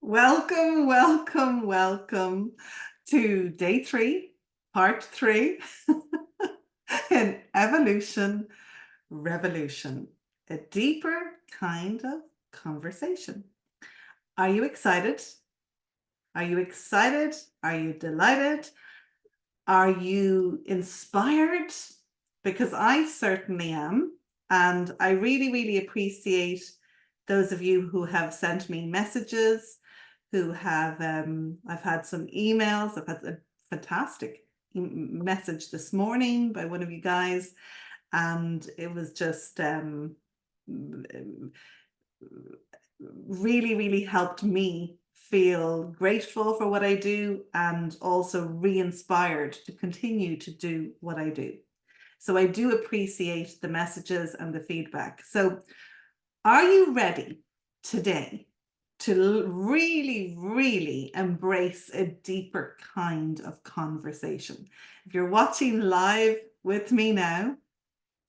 Welcome, welcome, welcome to day 3, part 3 in Evolution Revolution, a deeper kind of conversation. Are you excited? Are you excited? Are you delighted? Are you inspired? Because I certainly am. And I really, really appreciate those of you who have sent me messages, who have, I've had some emails. I've had a fantastic message this morning by one of you guys. And it was just really, really helped me feel grateful for what I do and also re-inspired to continue to do what I do. So I do appreciate the messages and the feedback. So are you ready today to really, really embrace a deeper kind of conversation? If you're watching live with me now,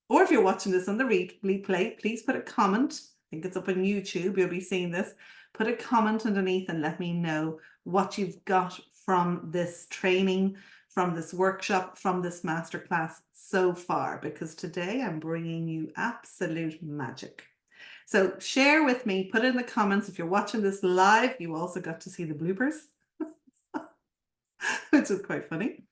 or if you're watching this on the replay, please put a comment. I think it's up on YouTube. You'll be seeing this. Put a comment underneath and let me know what you've got from this training, from this workshop, from this masterclass so far, because today I'm bringing you absolute magic. So share with me, put in the comments. If you're watching this live, you also got to see the bloopers, which is quite funny.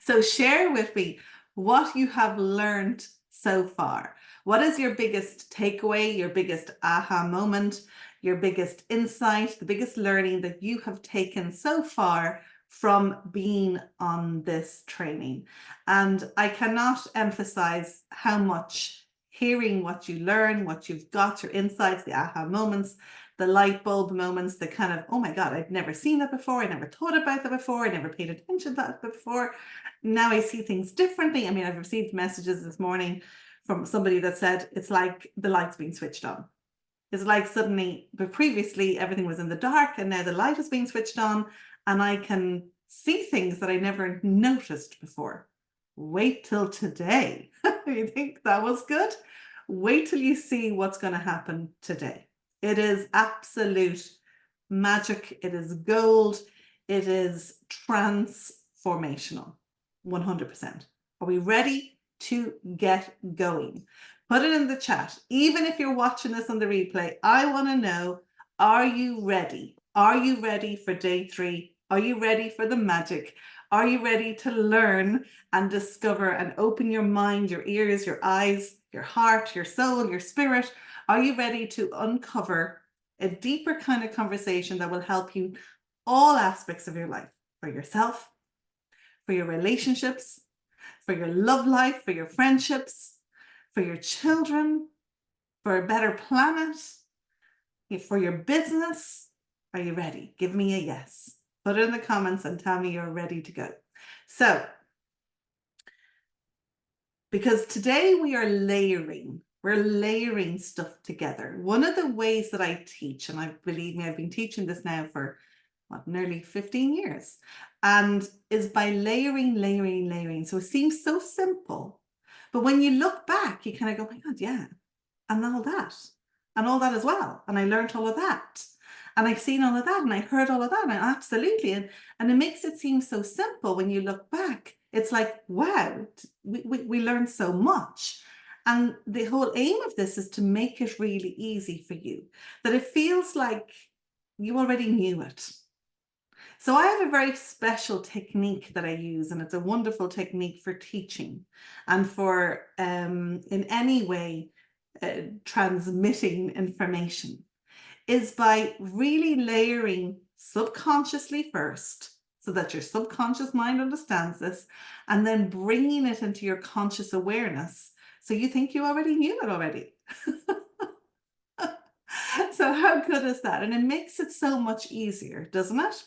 So share with me what you have learned so far. What is your biggest takeaway, your biggest aha moment, your biggest insight, the biggest learning that you have taken so far from being on this training? And I cannot emphasize how much hearing what you learn, what you've got, your insights, the aha moments, the light bulb moments, the kind of, oh my God, I've never seen that before. I never thought about that before. I never paid attention to that before. Now I see things differently. I mean, I've received messages this morning from somebody that said it's like the light's being switched on. It's like suddenly, but previously everything was in the dark and now the light is being switched on and I can see things that I never noticed before. Wait till today. You think that was good? Wait till you see what's going to happen today. It is absolute magic. It is gold. It is transformational. 100%. Are we ready to get going? Put it in the chat. Even if you're watching this on the replay, I want to know, are you ready? Are you ready for day 3? Are you ready for the magic? Are you ready to learn and discover and open your mind, your ears, your eyes, your heart, your soul, your spirit? Are you ready to uncover a deeper kind of conversation that will help you all aspects of your life, for yourself, for your relationships, for your love life, for your friendships, for your children, for a better planet, for your business? Are you ready? Give me a yes. Put it in the comments and tell me you're ready to go. So, because today we are layering, we're layering stuff together. One of the ways that I teach, and believe me, I've been teaching this now for nearly 15 years, and is by layering. So it seems so simple, but when you look back, you kind of go, my God, yeah, and all that as well. And I learned all of that. And I've seen all of that and I heard all of that. And absolutely. And it makes it seem so simple when you look back. It's like, wow, we learned so much. And the whole aim of this is to make it really easy for you, that it feels like you already knew it. So I have a very special technique that I use, and it's a wonderful technique for teaching and for in any way transmitting information, is by really layering subconsciously first, so that your subconscious mind understands this, and then bringing it into your conscious awareness. So you think you already knew it already. So how good is that? And it makes it so much easier, doesn't it?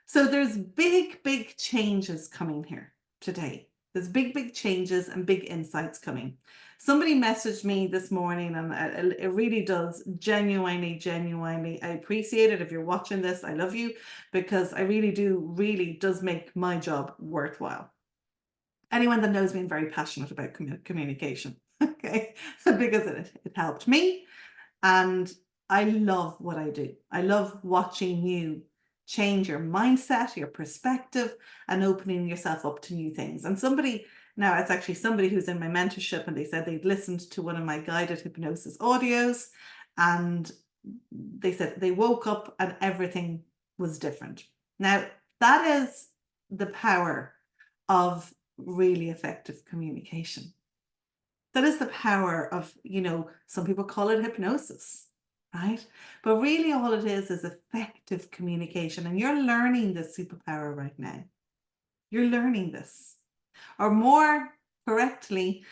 So there's big, big changes coming here today. There's big, big changes and big insights coming. Somebody messaged me this morning, and it really does genuinely, I appreciate it. If you're watching this, I love you, because I really does make my job worthwhile. Anyone that knows me, I'm very passionate about communication, okay? Because it helped me, and I love what I do. I love watching you change your mindset, your perspective, and opening yourself up to new things. And now it's actually somebody who's in my mentorship, and they said they'd listened to one of my guided hypnosis audios, and they said they woke up and everything was different. Now, that is the power of really effective communication. That is the power of, some people call it hypnosis, right? But really all it is effective communication. And you're learning this superpower right now. You're learning this. Or more correctly,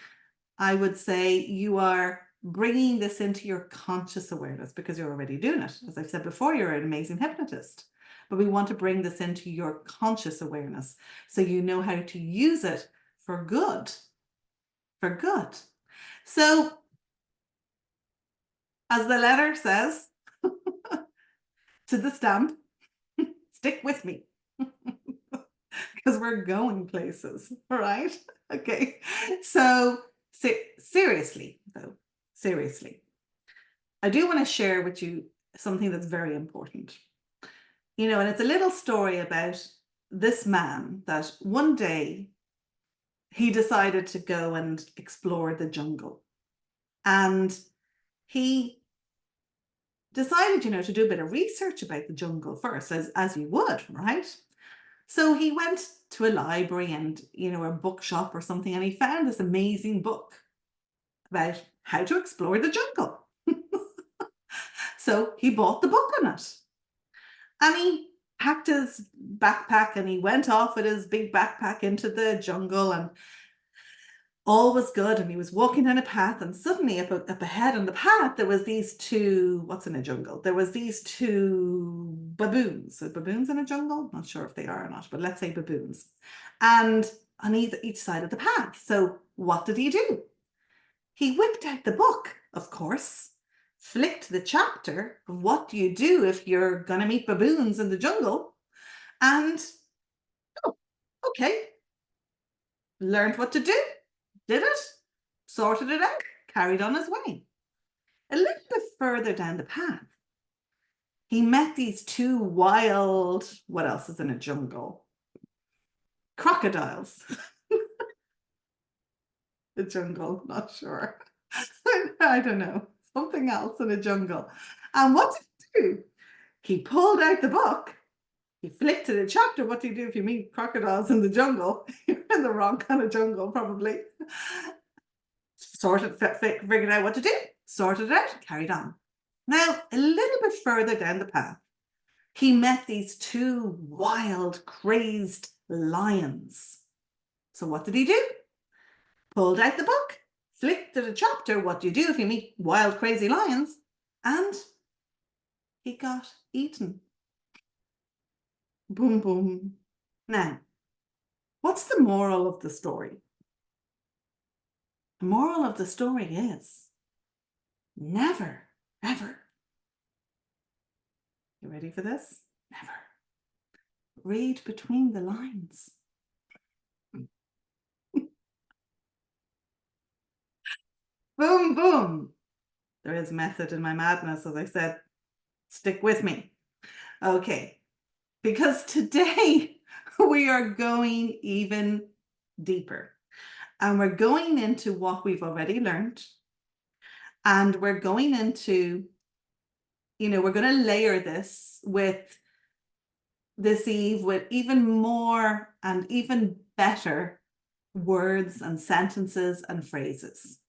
I would say you are bringing this into your conscious awareness, because you're already doing it. As I've said before, you're an amazing hypnotist. But we want to bring this into your conscious awareness so you know how to use it for good. For good. So, as the letter says, to the stamp, stick with me, because we're going places, all right? Okay, so seriously, though, I do want to share with you something that's very important. And it's a little story about this man that one day he decided to go and explore the jungle. And he decided, to do a bit of research about the jungle first, as you would, right? So he went to a library and, a bookshop or something, and he found this amazing book about how to explore the jungle. So he bought the book on it. And he packed his backpack and he went off with his big backpack into the jungle, and all was good. And he was walking down a path, and suddenly up ahead on the path, there was these two, what's in a jungle? There was these two baboons. So baboons in a jungle? Not sure if they are or not, but let's say baboons. And on each side of the path. So what did he do? He whipped out the book, of course, flicked the chapter of what do you do if you're going to meet baboons in the jungle, and, oh, okay, learned what to do, did it, sorted it out, carried on his way. A little bit further down the path, he met these two wild, what else is in a jungle? Crocodiles. The jungle, not sure. I don't know. Something else in a jungle. And what did he do? He pulled out the book. He flicked to the chapter. What do you do if you meet crocodiles in the jungle? You're in the wrong kind of jungle, probably. Figured out what to do. Sorted it out, carried on. Now, a little bit further down the path, he met these two wild, crazed lions. So what did he do? Pulled out the book, flicked to the chapter, what do you do if you meet wild, crazy lions? And he got eaten. Boom, boom. Now, what's the moral of the story? The moral of the story is never, ever. You ready for this? Never. Read between the lines. Boom, boom. There is method in my madness, as I said. Stick with me. Okay, because today we are going even deeper, and we're going into what we've already learned, and we're going into, we're going to layer this with this eve with even more and even better words and sentences and phrases.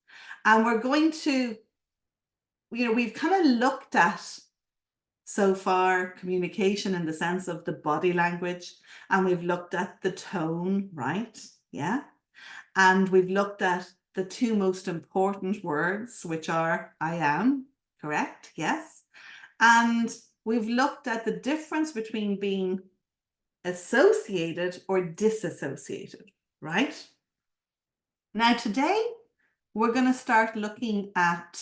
And we're going to, we've kind of looked at so far communication in the sense of the body language, and we've looked at the tone, right? Yeah. And we've looked at the two most important words, which are I am, correct? Yes. And we've looked at the difference between being associated or disassociated, right? Now, today, we're going to start looking at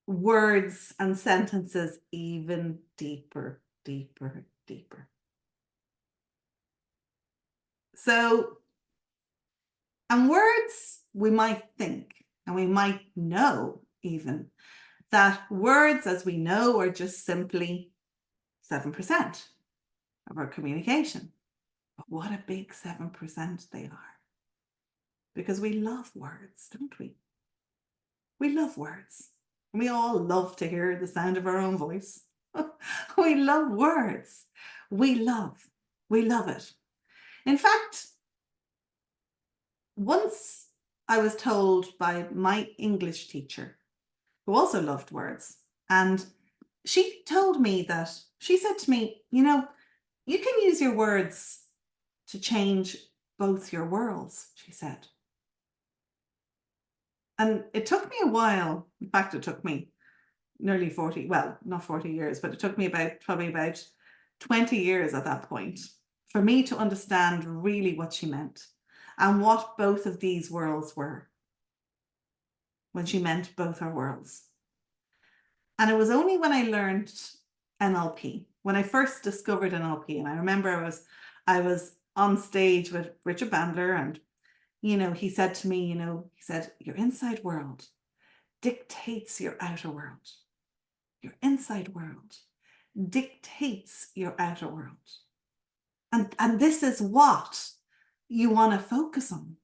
words and sentences even deeper, deeper, deeper. So, and words, we might think, and we might know even, that words, as we know, are just simply 7% of our communication. But what a big 7% they are. Because we love words, don't we? We love words. We all love to hear the sound of our own voice. We love words. We love it. In fact, once I was told by my English teacher, who also loved words, and she told me that, she said to me, you can use your words to change both your worlds, she said. And it took me a while. In fact, it took me nearly 40, well, not 40 years, but it took me probably about 20 years at that point for me to understand really what she meant and what both of these worlds were when she meant both our worlds. And it was only when I learned NLP, when I first discovered NLP, and I remember I was on stage with Richard Bandler, and he said to me, he said, your inside world dictates your outer world. Your inside world dictates your outer world. And this is what you want to focus on.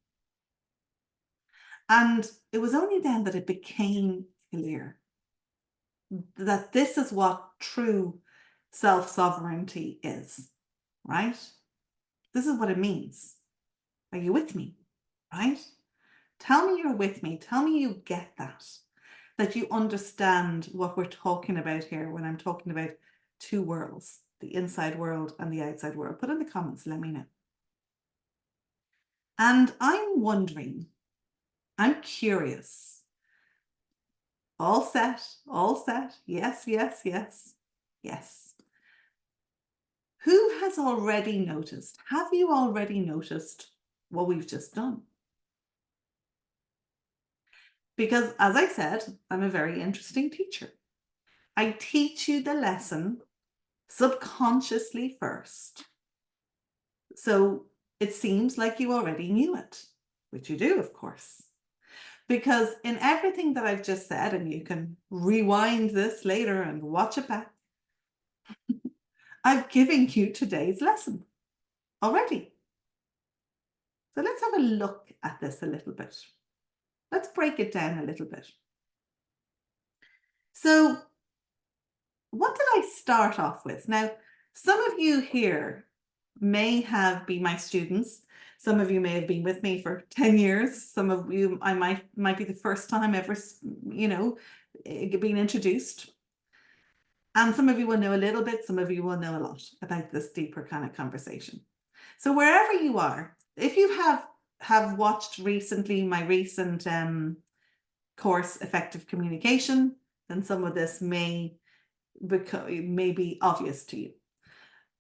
And it was only then that it became clear that this is what true self-sovereignty is, right? This is what it means. Are you with me, right? Tell me you're with me. Tell me you get that you understand what we're talking about here when I'm talking about two worlds, the inside world and the outside world. Put in the comments, let me know. And I'm wondering, I'm curious. All set, all set. Yes, yes, yes, yes. Who has already noticed? Have you already noticed what we've just done? Because as I said, I'm a very interesting teacher. I teach you the lesson subconsciously first. So it seems like you already knew it, which you do, of course. Because in everything that I've just said, and you can rewind this later and watch it back, I've given you today's lesson already. So let's have a look at this a little bit. Let's break it down a little bit. So what did I start off with? Now, some of you here may have been my students. Some of you may have been with me for 10 years. Some of you, I might be the first time ever, being introduced. And some of you will know a little bit, some of you will know a lot about this deeper kind of conversation. So wherever you are, if you have watched recently my recent course, Effective Communication, then some of this may be obvious to you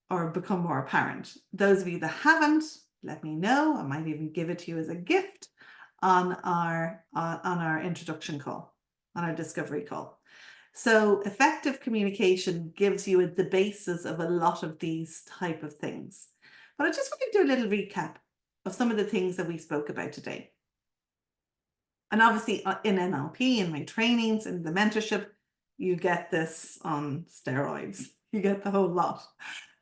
or become more apparent. Those of you that haven't, let me know. I might even give it to you as a gift on our introduction call, on our discovery call. So effective communication gives you the basis of a lot of these type of things. But I just want to do a little recap of some of the things that we spoke about today. And obviously in NLP, in my trainings, in the mentorship, you get this on steroids. You get the whole lot,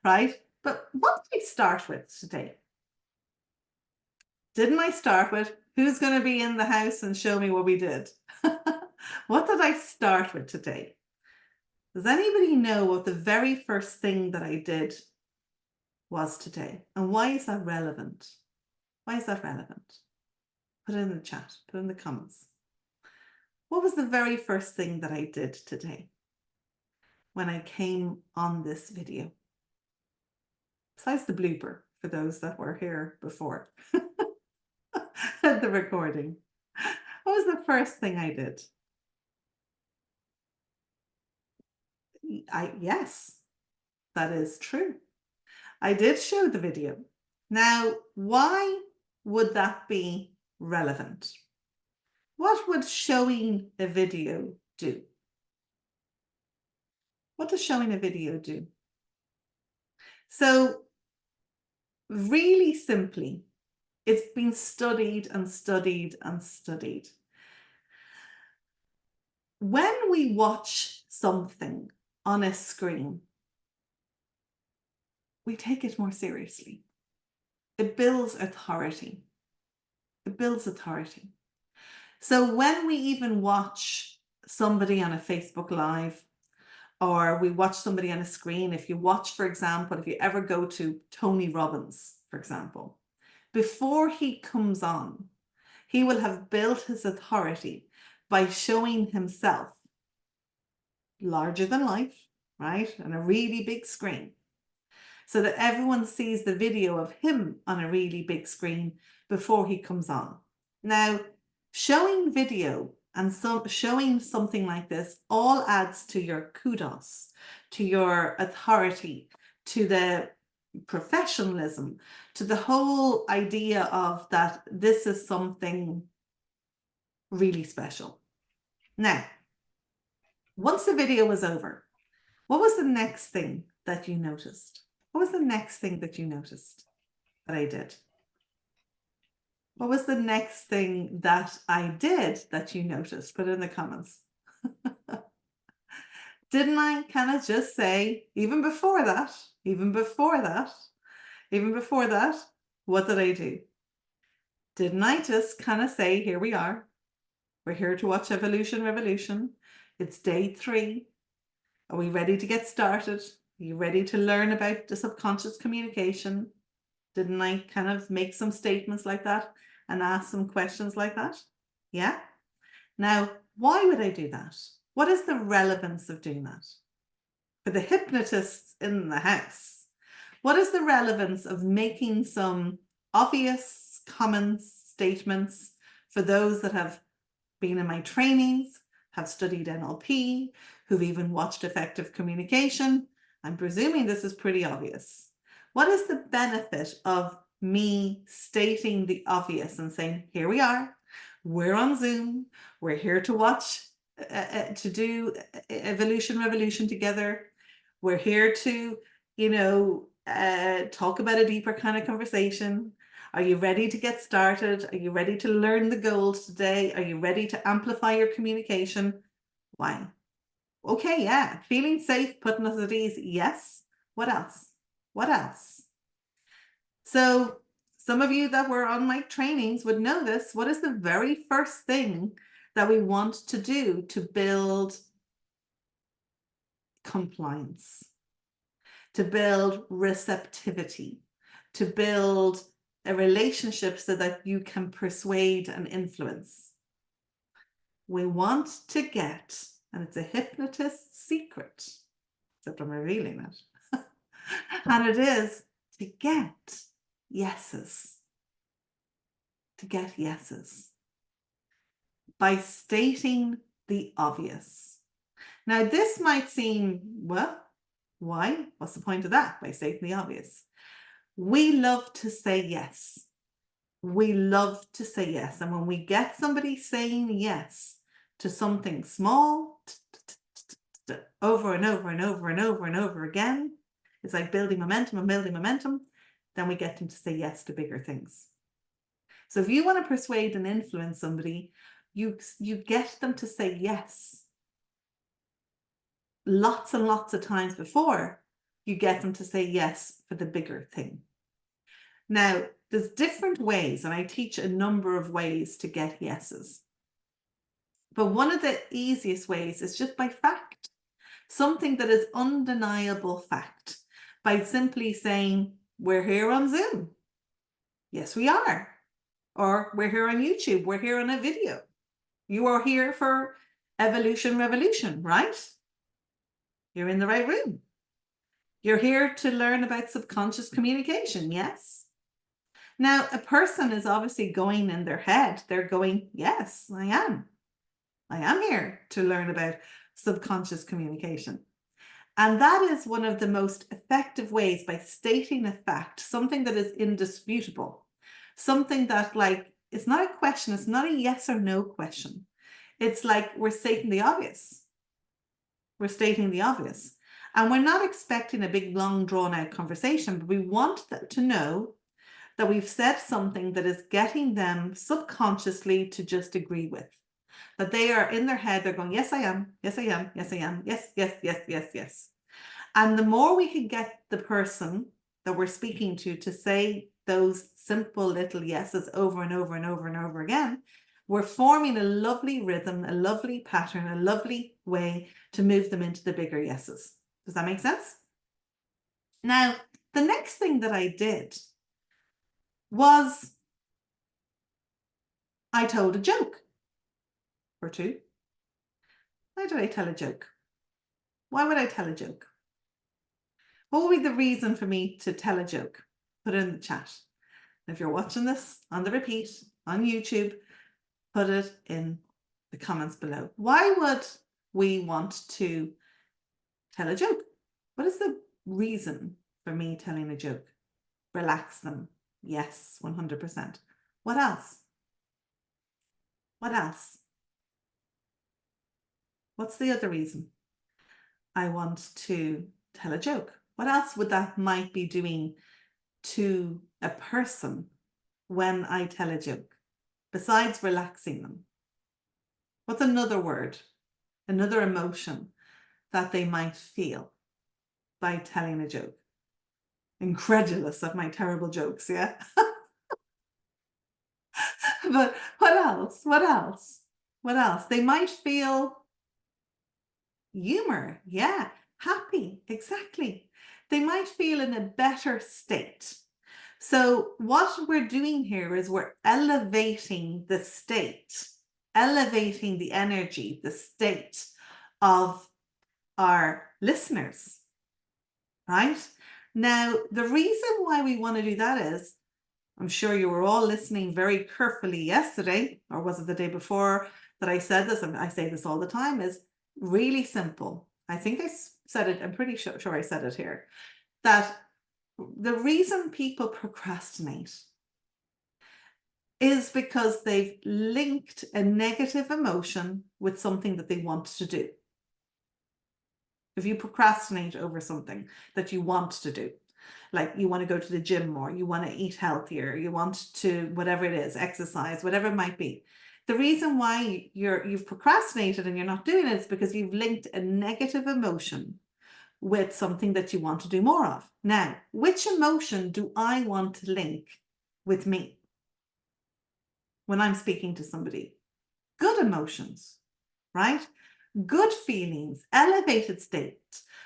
right? But what did I start with today? Didn't I start with who's going to be in the house and show me what we did? What did I start with today? Does anybody know what the very first thing that I did was today? And why is that relevant? Why is that relevant? Put it in the chat, put it in the comments. What was the very first thing that I did today when I came on this video? Besides the blooper, for those that were here before the recording. What was the first thing I did? Yes, that is true. I did show the video. Now, why would that be relevant? What would showing a video do? What does showing a video do? So, really simply, it's been studied and studied and studied. When we watch something on a screen, we take it more seriously. It builds authority. It builds authority. So when we even watch somebody on a Facebook Live, or we watch somebody on a screen, if you watch, for example, if you ever go to Tony Robbins, for example, before he comes on, he will have built his authority by showing himself larger than life, right? On a really big screen, so that everyone sees the video of him on a really big screen before he comes on. Now, showing video and showing something like this all adds to your kudos, to your authority, to the professionalism, to the whole idea of that this is something really special. Now, once the video was over, what was the next thing that you noticed? What was the next thing that you noticed that I did? What was the next thing that I did that you noticed? Put it in the comments. Didn't I kind of just say, even before that, what did I do? Didn't I just kind of say, here we are. We're here to watch Evolution Revolution. It's day 3. Are we ready to get started? Are you ready to learn about the subconscious communication? Didn't I kind of make some statements like that and ask some questions like that? Yeah. Now, why would I do that? What is the relevance of doing that? For the hypnotists in the house, what is the relevance of making some obvious common statements for those that have been in my trainings, have studied NLP, who've even watched effective communication? I'm presuming this is pretty obvious. What is the benefit of me stating the obvious and saying, here we are, we're on Zoom, we're here to watch, to do Evolution Revolution together. We're here to, talk about a deeper kind of conversation. Are you ready to get started? Are you ready to learn the goals today? Are you ready to amplify your communication? Why? Okay, yeah, feeling safe, putting us at ease. Yes. What else? What else? So some of you that were on my trainings would know this. What is the very first thing that we want to do to build compliance, to build receptivity, to build a relationship so that you can persuade and influence? We want to get, and it's a hypnotist's secret, except I'm revealing it, and it is to get yeses. To get yeses by stating the obvious. Now, this might seem, well, why? What's the point of that by stating the obvious? We love to say yes. We love to say yes. And when we get somebody saying yes to something small, over and over and over and over and over again, it's like building momentum and building momentum, then we get them to say yes to bigger things. So if you want to persuade and influence somebody, you get them to say yes lots and lots of times before you get them to say yes for the bigger thing. Now, there's different ways, and I teach a number of ways to get yeses. But one of the easiest ways is just by fact. something that is undeniable fact, by simply saying, we're here on Zoom. Yes, we are. Or we're here on YouTube. We're here on a video. You are here for Evolution Revolution, right? You're in the right room. You're here to learn about subconscious communication, yes? Now, a person is obviously going in their head. They're going, yes, I am. I am here to learn about subconscious communication. And that is one of the most effective ways, by stating a fact, something that is indisputable, something that, like, it's not a question, it's not a yes or no question. It's like we're stating the obvious. We're stating the obvious. And we're not expecting a big, long, drawn out conversation, but we want to know that we've said something that is getting them subconsciously to just agree with. That they are in their head, they're going, yes, I am, yes, I am, yes, I am, yes, yes, yes, yes, yes. And the more we can get the person that we're speaking to say those simple little yeses over and over and over and over again, we're forming a lovely rhythm, a lovely pattern, a lovely way to move them into the bigger yeses. Does that make sense? Now, the next thing that I did was I told a joke or two. Why did I tell a joke? Why would I tell a joke? What would be the reason for me to tell a joke? Put it in the chat. If you're watching this on the repeat on YouTube, put it in the comments below. Why would we want to tell a joke? What is the reason for me telling a joke? Relax them. Yes, 100%. What else? What else? What's the other reason I want to tell a joke? What else would that might be doing to a person when I tell a joke, besides relaxing them? What's another word, another emotion that they might feel by telling a joke? Incredulous at my terrible jokes, yeah? But what else? What else? What else? They might feel humor, yeah. Happy, exactly. They might feel in a better state. So what we're doing here is we're elevating the state, elevating the energy, the state of our listeners, right? Now, the reason why we want to do that is, I'm sure you were all listening very carefully yesterday, or was it the day before that I said this, and I say this all the time, is really simple. I think I said it, I'm pretty sure I said it here, that the reason people procrastinate is because they've linked a negative emotion with something that they want to do. If you procrastinate over something that you want to do, like you want to go to the gym more, you want to eat healthier, you want to, whatever it is, exercise, whatever it might be. The reason why you've procrastinated and you're not doing it is because you've linked a negative emotion with something that you want to do more of. Now, which emotion do I want to link with me when I'm speaking to somebody? Good emotions, right? Good feelings, elevated state.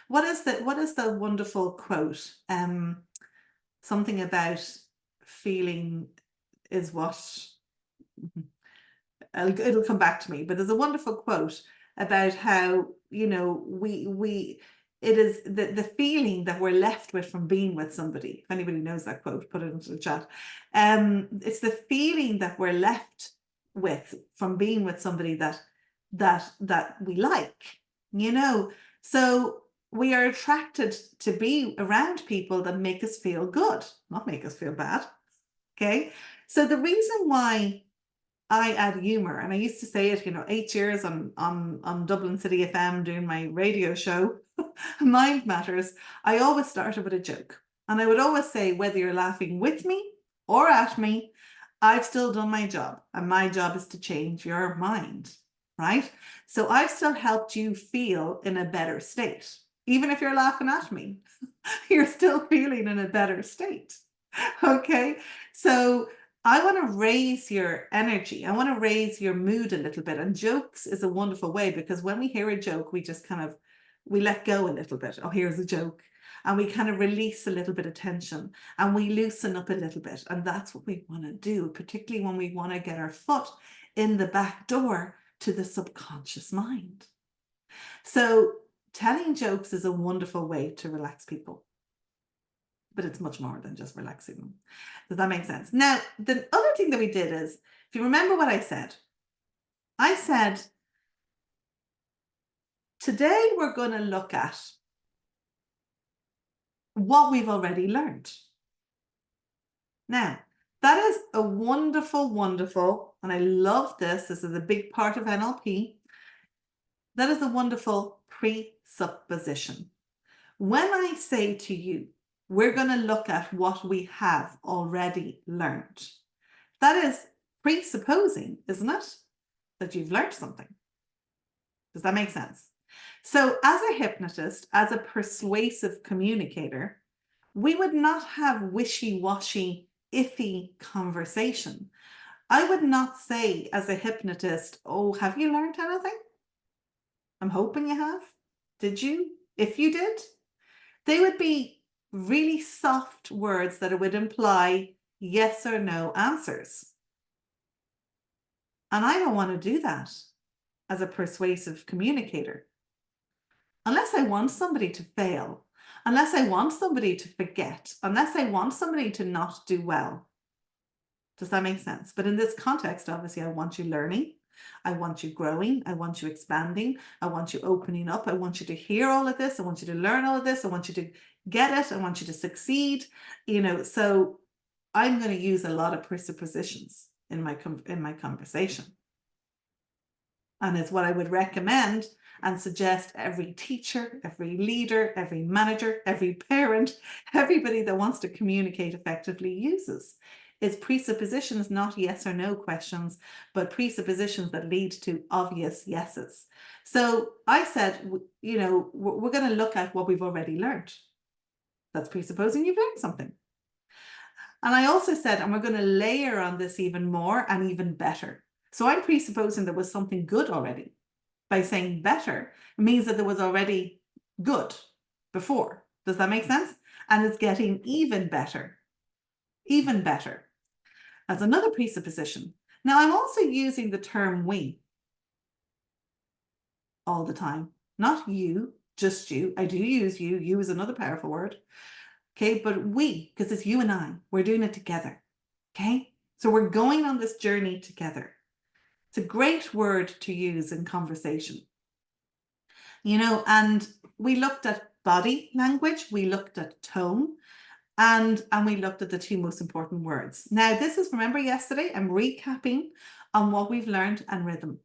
What is the wonderful quote? Something about feeling is what, it'll come back to me, but there's a wonderful quote about how, you know, it is the feeling that we're left with from being with somebody. If anybody knows that quote, put it into the chat. It's the feeling that we're left with from being with somebody that we like, you know. So we are attracted to be around people that make us feel good, not make us feel bad. Okay. So the reason why I add humor, and I used to say it, you know, 8 years on Dublin City FM doing my radio show, Mind Matters, I always started with a joke. And I would always say, whether you're laughing with me or at me, I've still done my job. And my job is to change your mind, right? So I've still helped you feel in a better state. Even if you're laughing at me, you're still feeling in a better state. Okay. So I want to raise your energy. I want to raise your mood a little bit. And jokes is a wonderful way, because when we hear a joke, we just kind of we let go a little bit. Oh, here's a joke. And we kind of release a little bit of tension and we loosen up a little bit. And that's what we want to do, particularly when we want to get our foot in the back door to the subconscious mind. So telling jokes is a wonderful way to relax people, but it's much more than just relaxing them. Does that make sense? Now, the other thing that we did is, if you remember what I said, today we're going to look at what we've already learned. Now, that is a wonderful, wonderful, and I love this. This is a big part of NLP. That is a wonderful presupposition. When I say to you, we're going to look at what we have already learned, that is presupposing, isn't it, that you've learned something. Does that make sense? So as a hypnotist, as a persuasive communicator, we would not have wishy-washy, iffy conversation. I would not say as a hypnotist, oh, have you learned anything? I'm hoping you have. Did you? If you did, they would be really soft words that it would imply yes or no answers. And I don't want to do that as a persuasive communicator. Unless I want somebody to fail, unless I want somebody to forget, unless I want somebody to not do well. Does that make sense? But in this context, obviously, I want you learning. I want you growing. I want you expanding. I want you opening up. I want you to hear all of this. I want you to learn all of this. I want you to get it. I want you to succeed. So I'm going to use a lot of presuppositions in my conversation. And it's what I would recommend and suggest every teacher, every leader, every manager, every parent, everybody that wants to communicate effectively uses. Is presuppositions, not yes or no questions, but presuppositions that lead to obvious yeses. So I said, we're going to look at what we've already learned. That's presupposing you've learned something. And I also said, and we're going to layer on this even more and even better. So I'm presupposing there was something good already. By saying better, it means that there was already good before. Does that make sense? And it's getting even better. Even better. As another presupposition. Now, I'm also using the term we all the time. Not you, just you. I do use you. You is another powerful word. Okay, but we, because it's you and I, we're doing it together. Okay, so we're going on this journey together. It's a great word to use in conversation. And we looked at body language, we looked at tone, and we looked at the two most important words. Now, this is, remember yesterday, I'm recapping on what we've learned and rhythm,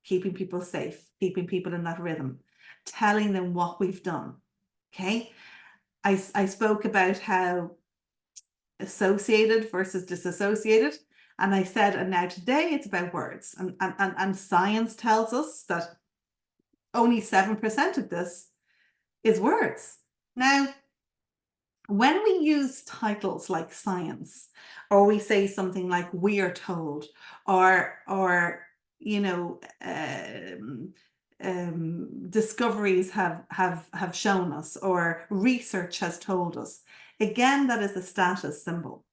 keeping people safe, keeping people in that rhythm, telling them what we've done. Okay. I spoke about how associated versus disassociated. And I said, and now today it's about words. And science tells us that only 7% of this is words. Now, when we use titles like science, or we say something like we are told, or discoveries have shown us, or research has told us, again, that is a status symbol.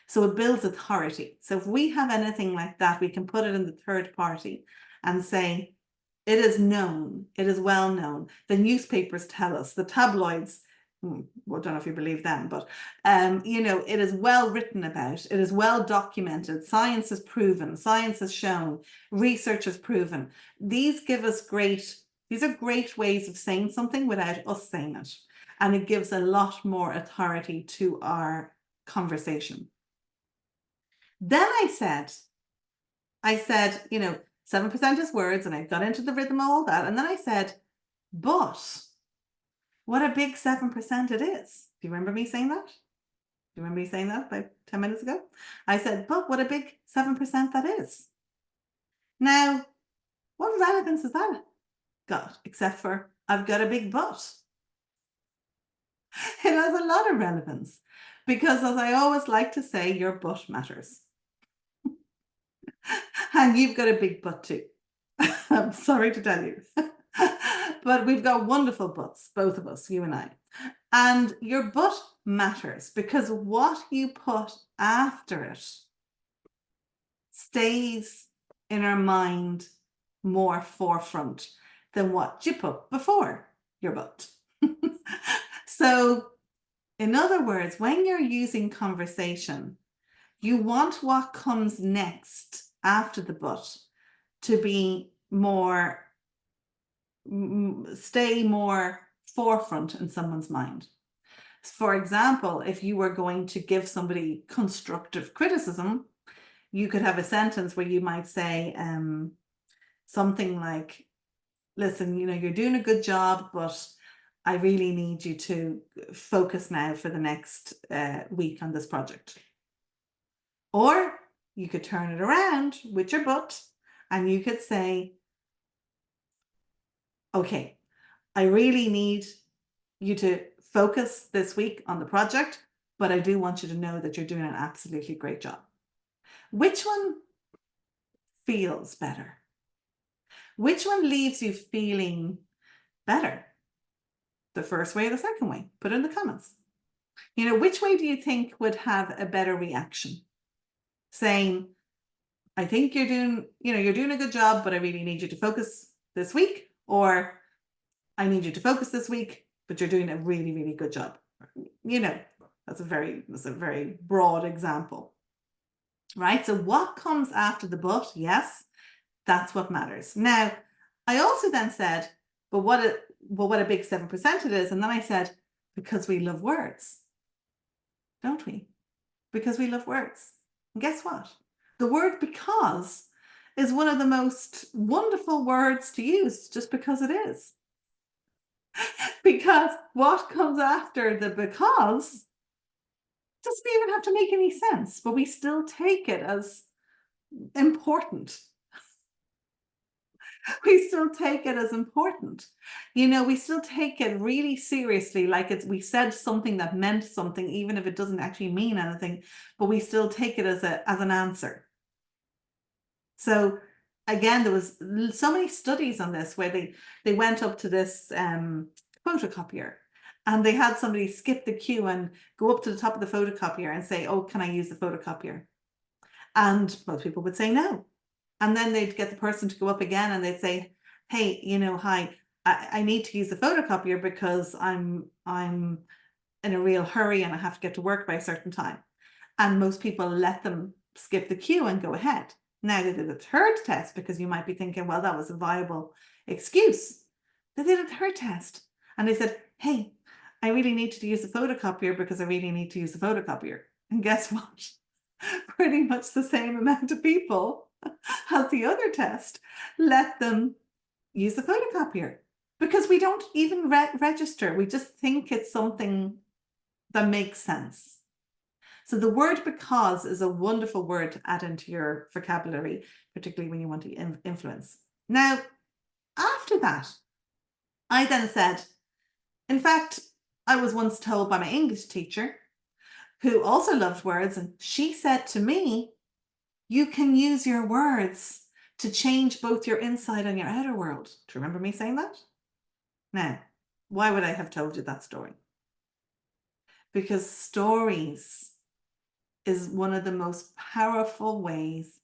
So it builds authority. So if we have anything like that, we can put it in the third party and say, it is known, it is well known. The newspapers tell us, the tabloids, well, I don't know if you believe them, but, it is well written about, it is well documented, science has proven, science has shown, research has proven. These are great ways of saying something without us saying it. And it gives a lot more authority to our conversation. Then I said, 7% is words, and I got into the rhythm of all that. And then I said, but what a big 7% it is. Do you remember me saying that? Do you remember me saying that about 10 minutes ago? I said, but what a big 7% that is. Now, what relevance has that got, except for I've got a big butt? It has a lot of relevance because, as I always like to say, your butt matters. And you've got a big butt too. I'm sorry to tell you. But we've got wonderful butts, both of us, you and I. And your butt matters because what you put after it stays in our mind more forefront than what you put before your butt. So, in other words, when you're using conversation, you want what comes next after the butt to be more, stay more forefront in someone's mind. For example, if you were going to give somebody constructive criticism, you could have a sentence where you might say something like, listen, you're doing a good job, but I really need you to focus now for the next week on this project. Or you could turn it around with your butt and you could say, okay, I really need you to focus this week on the project, but I do want you to know that you're doing an absolutely great job. Which one feels better? Which one leaves you feeling better? The first way or the second way? Put it in the comments. Which way do you think would have a better reaction? Saying, I think you're doing a good job, but I really need you to focus this week, or I need you to focus this week, but you're doing a really, really good job. That's a very broad example, right? So what comes after the but? Yes, that's what matters. Now, I also then said, but what a big 7% it is. And then I said, because we love words, don't we? Because we love words. And guess what? The word because is one of the most wonderful words to use just because it is. Because what comes after the because doesn't even have to make any sense, but we still take it as important. We still take it as important. We still take it really seriously, like we said something that meant something, even if it doesn't actually mean anything, but we still take it as an answer. So again, there was so many studies on this where they went up to this photocopier and they had somebody skip the queue and go up to the top of the photocopier and say, oh, can I use the photocopier? And most people would say no. And then they'd get the person to go up again and they'd say, hey, hi, I need to use the photocopier because I'm in a real hurry and I have to get to work by a certain time. And most people let them skip the queue and go ahead. Now they did a third test because you might be thinking, well, that was a viable excuse. They did a third test and they said, hey, I really need to use the photocopier because I really need to use the photocopier. And guess what? Pretty much the same amount of people as the other test let them use the photocopier because we don't even register. We just think it's something that makes sense. So the word because is a wonderful word to add into your vocabulary, particularly when you want to influence. Now, after that, I then said, in fact, I was once told by my English teacher, who also loved words, and she said to me, you can use your words to change both your inside and your outer world. Do you remember me saying that? Now, why would I have told you that story? Because stories is one of the most powerful ways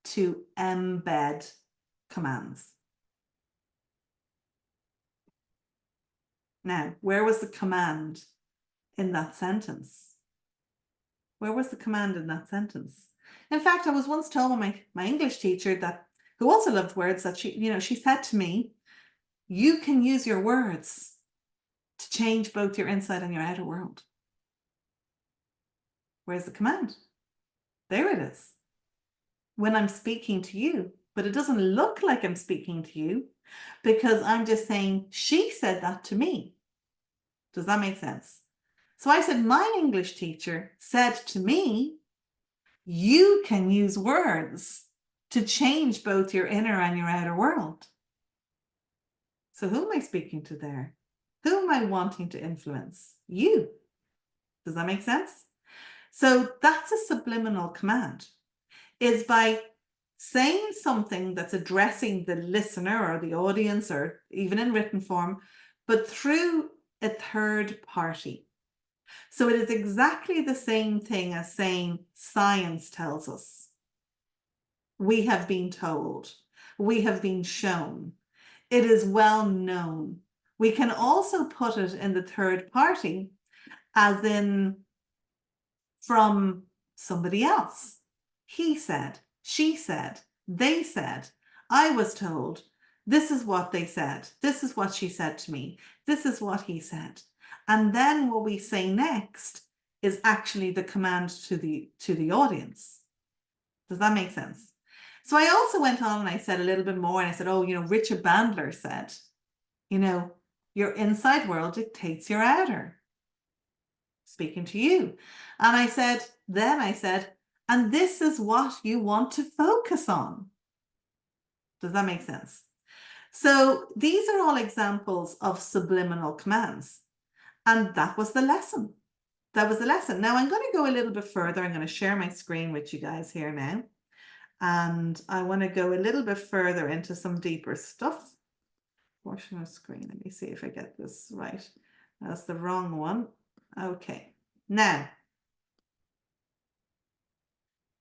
to embed commands. Now, where was the command in that sentence? Where was the command in that sentence? In fact, I was once told by my English teacher who also loved words, that she said to me, you can use your words to change both your inside and your outer world. Where's the command? There it is. When I'm speaking to you, but it doesn't look like I'm speaking to you because I'm just saying, she said that to me. Does that make sense? So I said, my English teacher said to me, you can use words to change both your inner and your outer world. So who am I speaking to there? Who am I wanting to influence? You. Does that make sense? So that's a subliminal command, is by saying something that's addressing the listener or the audience, or even in written form, but through a third party. So it is exactly the same thing as saying science tells us. We have been told. We have been shown. It is well known. We can also put it in the third party, as in from somebody else. He said, she said, they said, I was told, this is what they said, this is what she said to me, this is what he said. And then what we say next is actually the command to the audience. Does that make sense? So I also went on and I said a little bit more, and I said, oh, Richard Bandler said, your inside world dictates your outer. Speaking to you. And I said, and this is what you want to focus on. Does that make sense? So these are all examples of subliminal commands. And that was the lesson. That was the lesson. Now I'm going to go a little bit further. I'm going to share my screen with you guys here now. And I want to go a little bit further into some deeper stuff. Portion of screen. Let me see if I get this right. That's the wrong one. Okay. Now,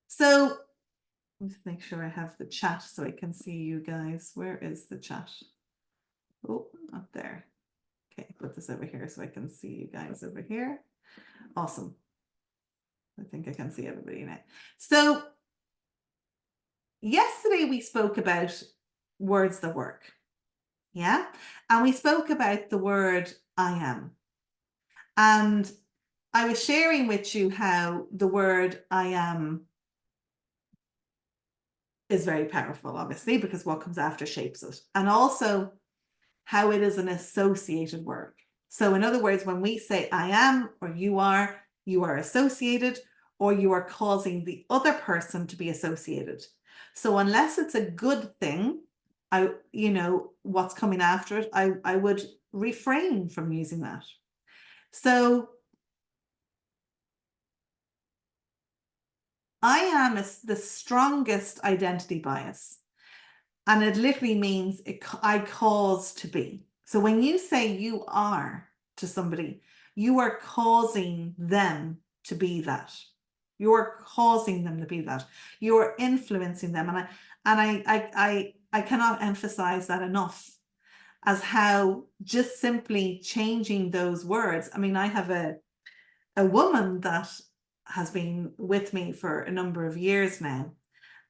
so let's make sure I have the chat so I can see you guys. Where is the chat? Oh, not there. Okay, put this over here so I can see you guys over here. Awesome. I think I can see everybody now. So yesterday we spoke about words that work. Yeah. And we spoke about the word I am. And I was sharing with you how the word I am is very powerful, obviously, because what comes after shapes it. And also how it is an associated word. So in other words, when we say I am or you are associated, or you are causing the other person to be associated. So unless it's a good thing, what's coming after it, I would refrain from using that. So I am the strongest identity bias. And it literally means I cause to be. So when you say you are to somebody, you are causing them to be that. You are causing them to be that. You are influencing them. And I cannot emphasize that enough, as how just simply changing those words. I mean, I have a woman that has been with me for a number of years now,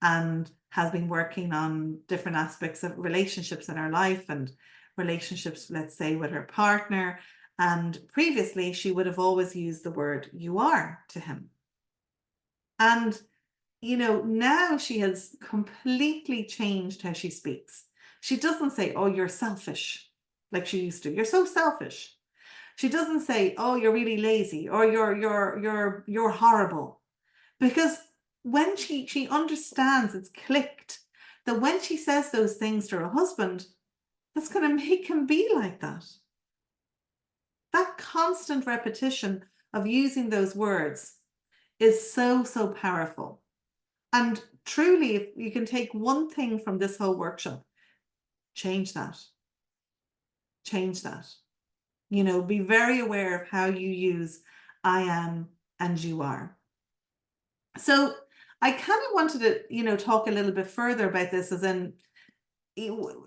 and has been working on different aspects of relationships in her life, and relationships, let's say, with her partner. And previously, she would have always used the word you are to him. And, now she has completely changed how she speaks. She doesn't say, oh, you're selfish, like she used to. You're so selfish. She doesn't say, oh, you're really lazy, or you're horrible. Because when she understands, it's clicked, that when she says those things to her husband, that's going to make him be like that. That constant repetition of using those words is so, so powerful. And truly, if you can take one thing from this whole workshop, change that. Change that. Be very aware of how you use I am and you are. So I kind of wanted to, talk a little bit further about this, as in, when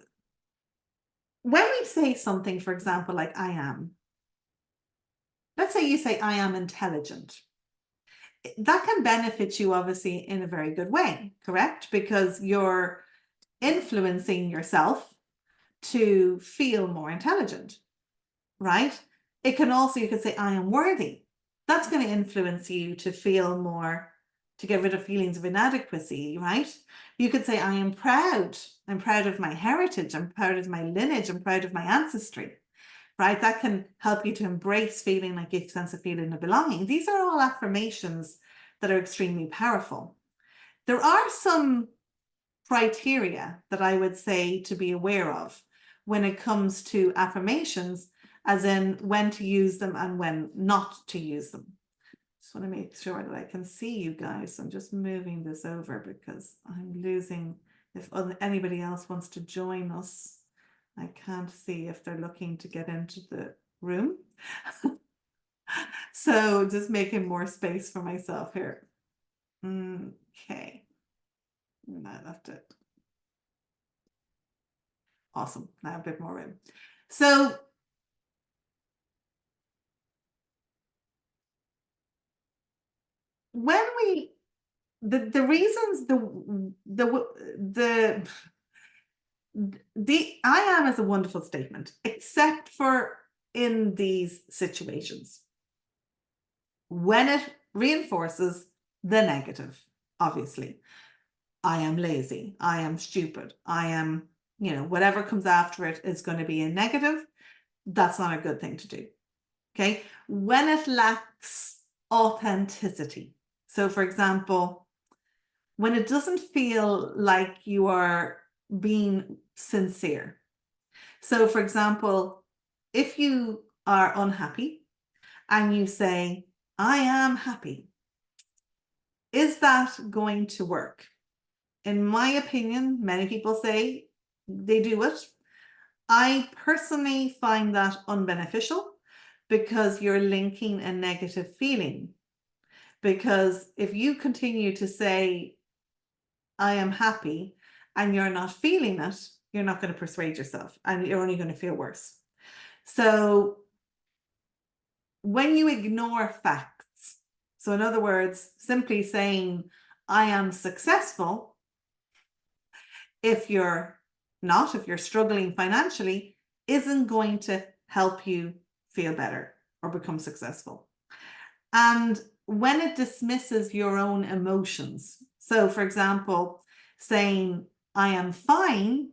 we say something, for example, like I am, let's say you say I am intelligent. That can benefit you, obviously, in a very good way, correct? Because you're influencing yourself to feel more intelligent, right? It can also, you could say I am worthy. That's going to influence you to feel more, to get rid of feelings of inadequacy, right? You could say, I am proud. I'm proud of my heritage. I'm proud of my lineage. I'm proud of my ancestry, right? That can help you to embrace feeling like a sense of feeling of belonging. These are all affirmations that are extremely powerful. There are some criteria that I would say to be aware of when it comes to affirmations, as in when to use them and when not to use them. Just want to make sure that I can see you guys. I'm just moving this over because I'm losing, if anybody else wants to join us, I can't see if they're looking to get into the room. So just making more space for myself here. Okay. I left it. Awesome. Now a bit more room. So when we, the reasons, the I am is a wonderful statement, except for in these situations when it reinforces the negative. Obviously, I am lazy, I am stupid, I am, whatever comes after it is going to be a negative. That's not a good thing to do. Okay. When it lacks authenticity. So for example, when it doesn't feel like you are being sincere. So for example, if you are unhappy and you say, I am happy, is that going to work? In my opinion, many people say they do it. I personally find that unbeneficial because you're linking a negative feeling. Because if you continue to say, I am happy, and you're not feeling it, you're not going to persuade yourself and you're only going to feel worse. So when you ignore facts, so in other words, simply saying, I am successful, if you're struggling financially, isn't going to help you feel better or become successful. And when it dismisses your own emotions, so for example, saying, I am fine,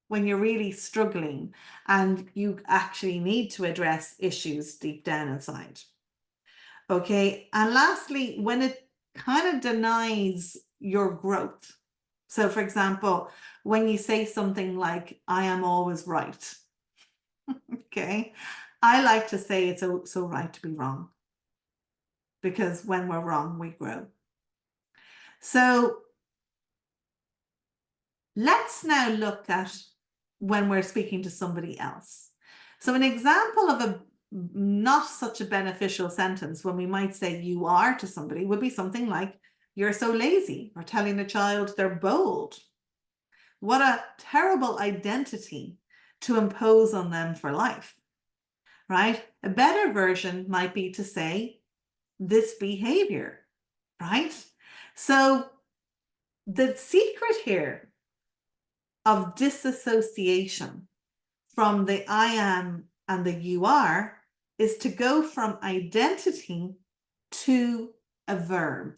when you're really struggling and you actually need to address issues deep down inside. Okay. And lastly, when it kind of denies your growth. So for example, when you say something like, I am always right. Okay. I like to say it's so right to be wrong, because when we're wrong, we grow. So let's now look at when we're speaking to somebody else. So an example of a not such a beneficial sentence when we might say you are to somebody would be something like, you're so lazy, or telling a child they're bold. What a terrible identity to impose on them for life, right? A better version might be to say this behavior, right? So the secret here of disassociation from the I am and the you are is to go from identity to a verb.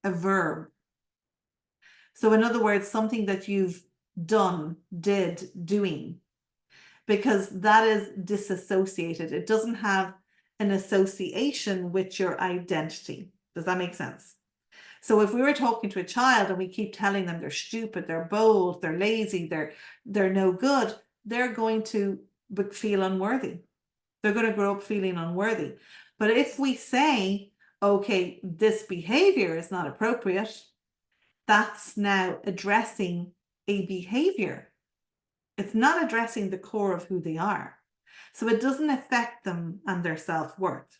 A verb. So in other words, something that you've done, did, doing, because that is disassociated. It doesn't have an association with your identity. Does that make sense? So if we were talking to a child and we keep telling them they're stupid, they're bold, they're lazy, they're no good, they're going to feel unworthy. They're going to grow up feeling unworthy. But if we say, okay, this behavior is not appropriate, that's now addressing a behavior. It's not addressing the core of who they are. So it doesn't affect them and their self-worth.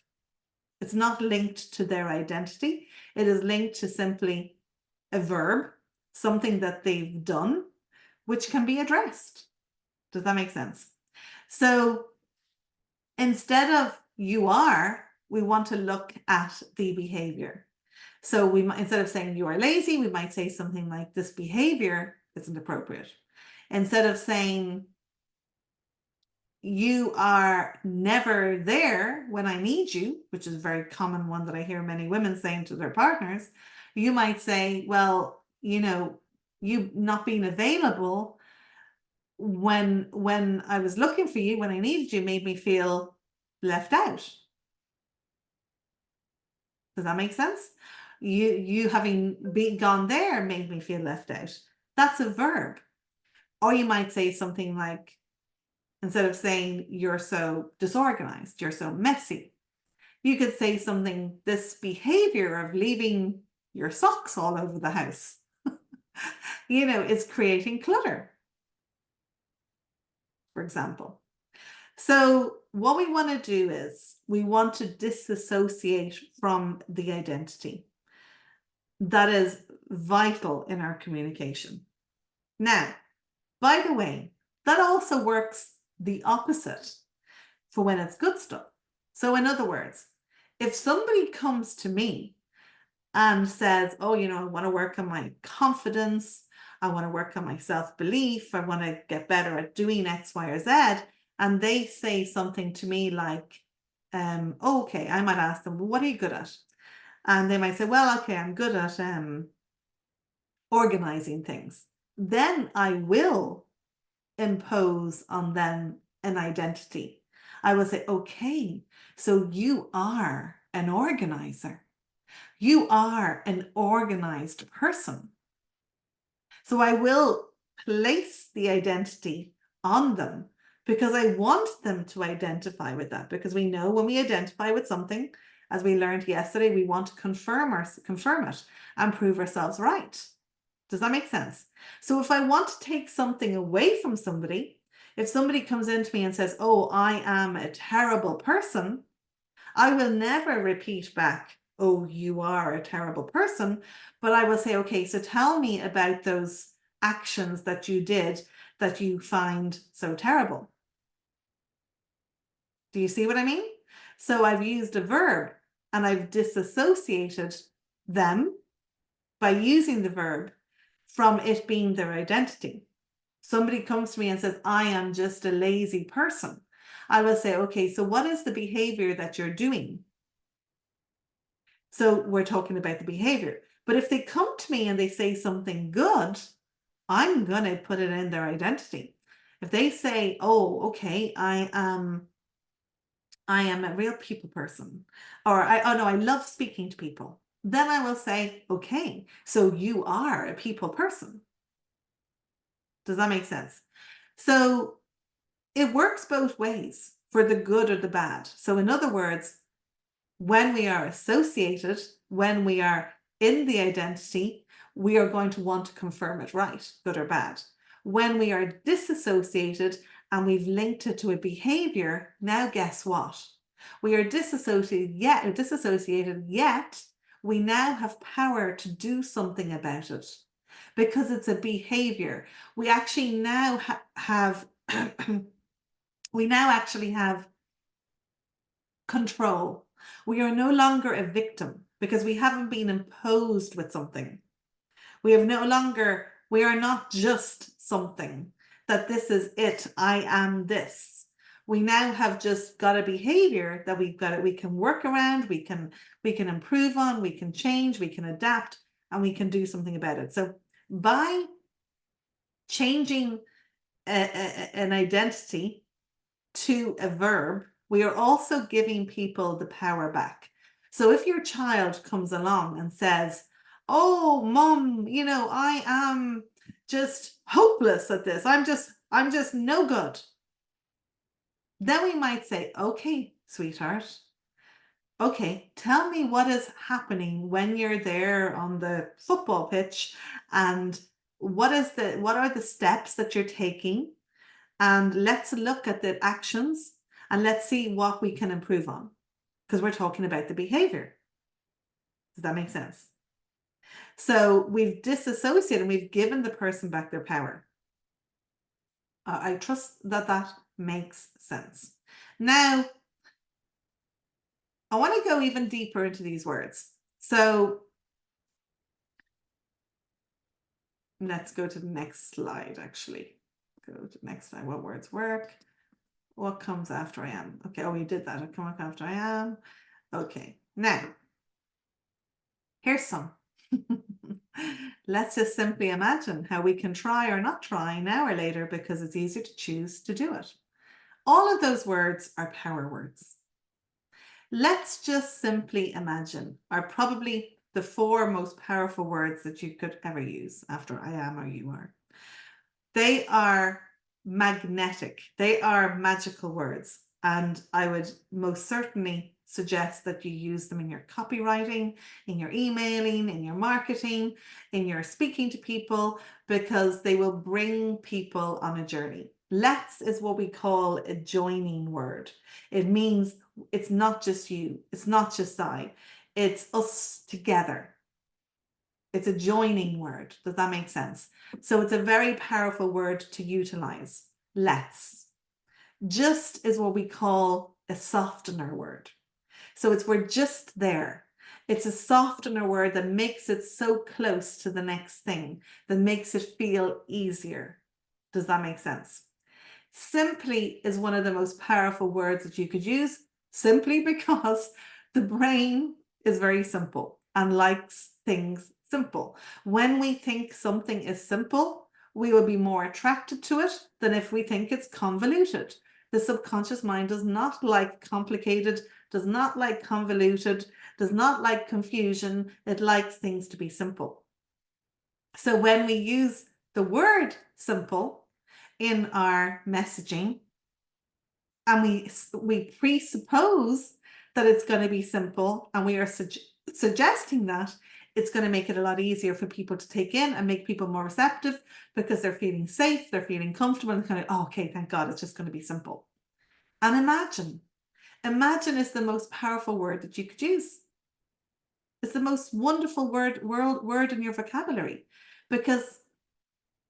It's not linked to their identity. It is linked to simply a verb, something that they've done, which can be addressed. Does that make sense? So instead of you are, we want to look at the behavior. So we might, instead of saying you are lazy, we might say something like, this behavior isn't appropriate. Instead of saying you are never there when I need you, which is a very common one that I hear many women saying to their partners, you might say, well, you not being available when I was looking for you, when I needed you, made me feel left out. Does that make sense? You having gone there made me feel left out. That's a verb. Or you might say something like, instead of saying you're so disorganized, you're so messy, You could say something, this behavior of leaving your socks all over the house, is creating clutter, for example. So what we want to do is we want to disassociate from the identity. That is vital in our communication. Now, by the way, that also works the opposite for when it's good stuff. So in other words, if somebody comes to me and says, oh, I want to work on my confidence, I want to work on my self-belief, I want to get better at doing X, Y, or Z, and they say something to me like, okay, I might ask them, well, what are you good at? And they might say, well, okay, I'm good at organizing things. Then I will impose on them an identity. I will say, okay, so you are an organizer. You are an organized person. So I will place the identity on them because I want them to identify with that, because we know when we identify with something, as we learned yesterday, we want to confirm it and prove ourselves right. Does that make sense? So if I want to take something away from somebody, if somebody comes into me and says, oh, I am a terrible person, I will never repeat back, oh, you are a terrible person, but I will say, okay, so tell me about those actions that you did that you find so terrible. Do you see what I mean? So I've used a verb and I've disassociated them by using the verb from it being their identity. Somebody comes to me and says, I am just a lazy person. I will say, okay, so what is the behavior that you're doing? So we're talking about the behavior. But if they come to me and they say something good, I'm going to put it in their identity. If they say, oh, okay, I am a real people person, or I love speaking to people, then I will say, okay, so you are a people person. Does that make sense? So it works both ways, for the good or the bad. So in other words, when we are associated, when we are in the identity, we are going to want to confirm it right, good or bad. When we are disassociated and we've linked it to a behavior, now guess what? We are disassociated yet we now have power to do something about it because it's a behavior. We actually now have we now actually have control. We are no longer a victim because we haven't been imposed with something. We are not just something, that this is it, I am this. We now have just got a behavior that we can work around, we can improve on, we can change, we can adapt, and we can do something about it. So by changing an identity to a verb, we are also giving people the power back. So if your child comes along and says, oh, mom, I am just hopeless at this. I'm just no good. Then we might say, okay, sweetheart. Okay, tell me what is happening when you're there on the football pitch, and what are the steps that you're taking? And let's look at the actions and let's see what we can improve on, because we're talking about the behavior. Does that make sense? So we've disassociated and we've given the person back their power. I trust that makes sense. Now, I want to go even deeper into these words. So let's go to the next slide, actually. Go to the next slide. What words work? What comes after I am? Okay, we did that. I'll come up after I am. Okay, now, here's some. Let's just simply imagine how we can try or not try now or later, because it's easier to choose to do it. All of those words are power words. Let's just simply imagine are probably the 4 most powerful words that you could ever use after I am or you are. They are magnetic. They are magical words. And I would most certainly suggest that you use them in your copywriting, in your emailing, in your marketing, in your speaking to people, because they will bring people on a journey. Let's is what we call a joining word. It means it's not just you, it's not just I, it's us together. It's a joining word. Does that make sense? So it's a very powerful word to utilize. Let's. Just is what we call a softener word. So it's we're just there. It's a softener word that makes it so close to the next thing, that makes it feel easier. Does that make sense? Simply is one of the most powerful words that you could use, simply because the brain is very simple and likes things simple. When we think something is simple, we will be more attracted to it than if we think it's convoluted. The subconscious mind does not like complicated, does not like convoluted, does not like confusion. It likes things to be simple. So when we use the word simple in our messaging, and we presuppose that it's going to be simple, and we are suggesting that, it's going to make it a lot easier for people to take in and make people more receptive, because they're feeling safe, they're feeling comfortable, and kind of, oh, okay, thank God, it's just going to be simple. And imagine is the most powerful word that you could use. It's the most wonderful word in your vocabulary, because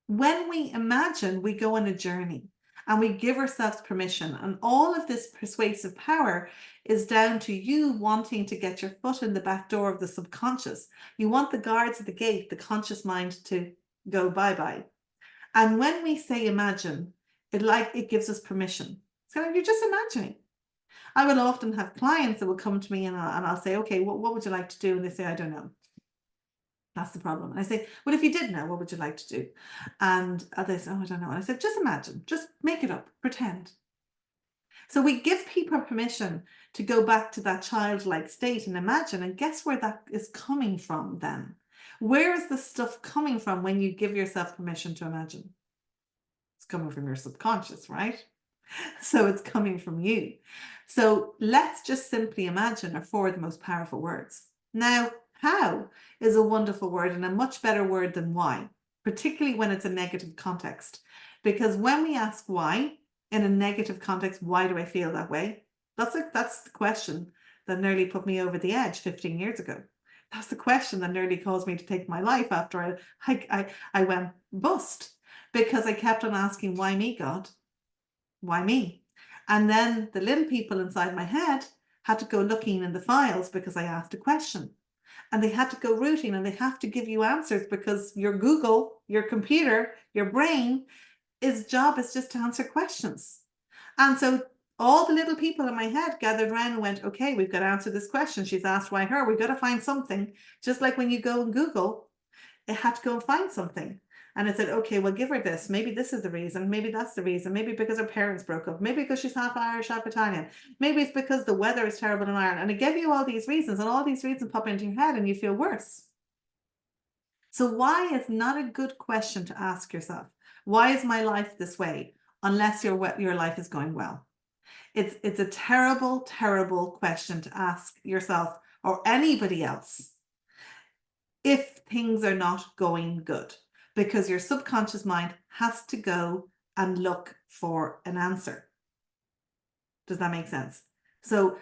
when we imagine, we go on a journey and we give ourselves permission, and all of this persuasive power is down to you wanting to get your foot in the back door of the subconscious. You want the guards at the gate, the conscious mind, to go bye-bye. And when we say imagine, it gives us permission. So you're just imagining. I will often have clients that will come to me and I'll say, okay, what would you like to do? And they say, I don't know. That's the problem. And I say, well, if you did know, what would you like to do? And they say, oh, I don't know. And I said, just imagine, just make it up, pretend. So we give people permission to go back to that childlike state and imagine, and guess where that is coming from then? Where is the stuff coming from when you give yourself permission to imagine? It's coming from your subconscious, right? So it's coming from you. So let's just simply imagine are four of the most powerful words. Now, how is a wonderful word and a much better word than why, particularly when it's a negative context. Because when we ask why in a negative context, why do I feel that way? That's the question that nearly put me over the edge 15 years ago. That's the question that nearly caused me to take my life after I went bust, because I kept on asking, why me, God? Why me? And then the little people inside my head had to go looking in the files because I asked a question. And they had to go rooting, and they have to give you answers, because your Google, your computer, your brain, its job is just to answer questions. And so all the little people in my head gathered around and went, okay, we've got to answer this question. She's asked why her. We've got to find something. Just like when you go and Google, it had to go and find something. And it said, okay, well, give her this. Maybe this is the reason. Maybe that's the reason. Maybe because her parents broke up. Maybe because she's half Irish, half Italian. Maybe it's because the weather is terrible in Ireland. And it gave you all these reasons, and all these reasons pop into your head and you feel worse. So why is not a good question to ask yourself. Why is my life this way? Unless your life is going well. It's a terrible, terrible question to ask yourself or anybody else if things are not going good, because your subconscious mind has to go and look for an answer. Does that make sense? So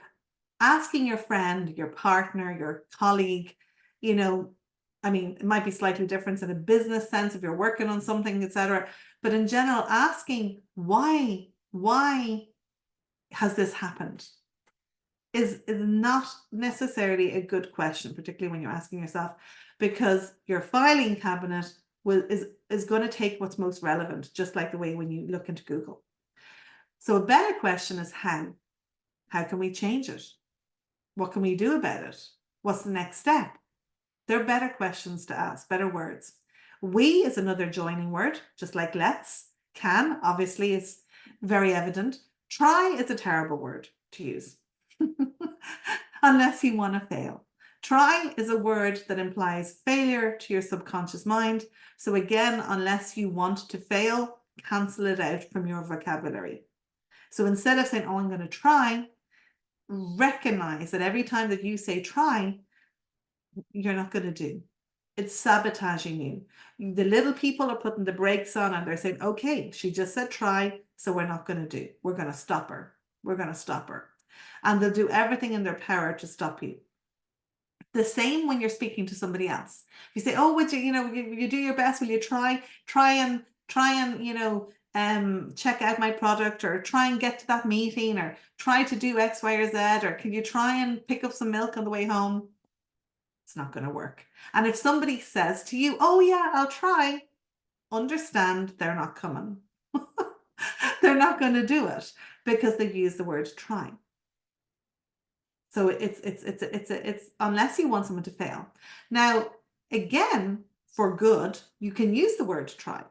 asking your friend, your partner, your colleague, I mean, it might be slightly different in a business sense if you're working on something, etc. But in general, asking why has this happened is not necessarily a good question, particularly when you're asking yourself, because your filing cabinet is going to take what's most relevant, just like the way when you look into Google. So a better question is how. How can we change it? What can we do about it? What's the next step? They're better questions to ask, better words. We is another joining word, just like let's. Can, obviously, is very evident. Try is a terrible word to use, unless you want to fail. Try is a word that implies failure to your subconscious mind. So again, unless you want to fail, cancel it out from your vocabulary. So instead of saying, oh, I'm going to try, recognize that every time that you say try, you're not going to do. It's sabotaging you. The little people are putting the brakes on and they're saying, okay, she just said try, so we're not going to do. We're going to stop her. We're going to stop her. And they'll do everything in their power to stop you. The same when you're speaking to somebody else. You say, oh, would you, you do your best. Will you try and, check out my product, or try and get to that meeting, or try to do X, Y, or Z, or can you try and pick up some milk on the way home? It's not going to work. And if somebody says to you, oh yeah, I'll try, understand they're not coming. They're not going to do it because they've used the word try. So it's unless you want someone to fail. Now, again, for good, you can use the word try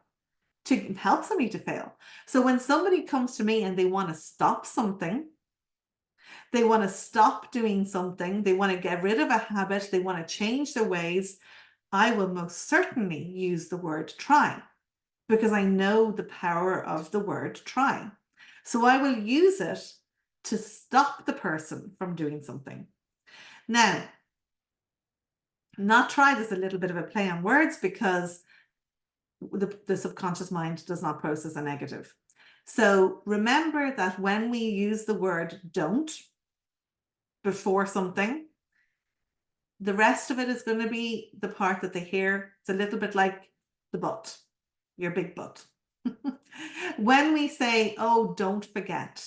to help somebody to fail. So when somebody comes to me and they want to stop something, they want to stop doing something, they want to get rid of a habit, they want to change their ways, I will most certainly use the word try because I know the power of the word try. So I will use it to stop the person from doing something. Now, not try is a little bit of a play on words because the subconscious mind does not process a negative. So remember that when we use the word don't before something, the rest of it is going to be the part that they hear. It's a little bit like the but, your big but. When we say, oh, don't forget.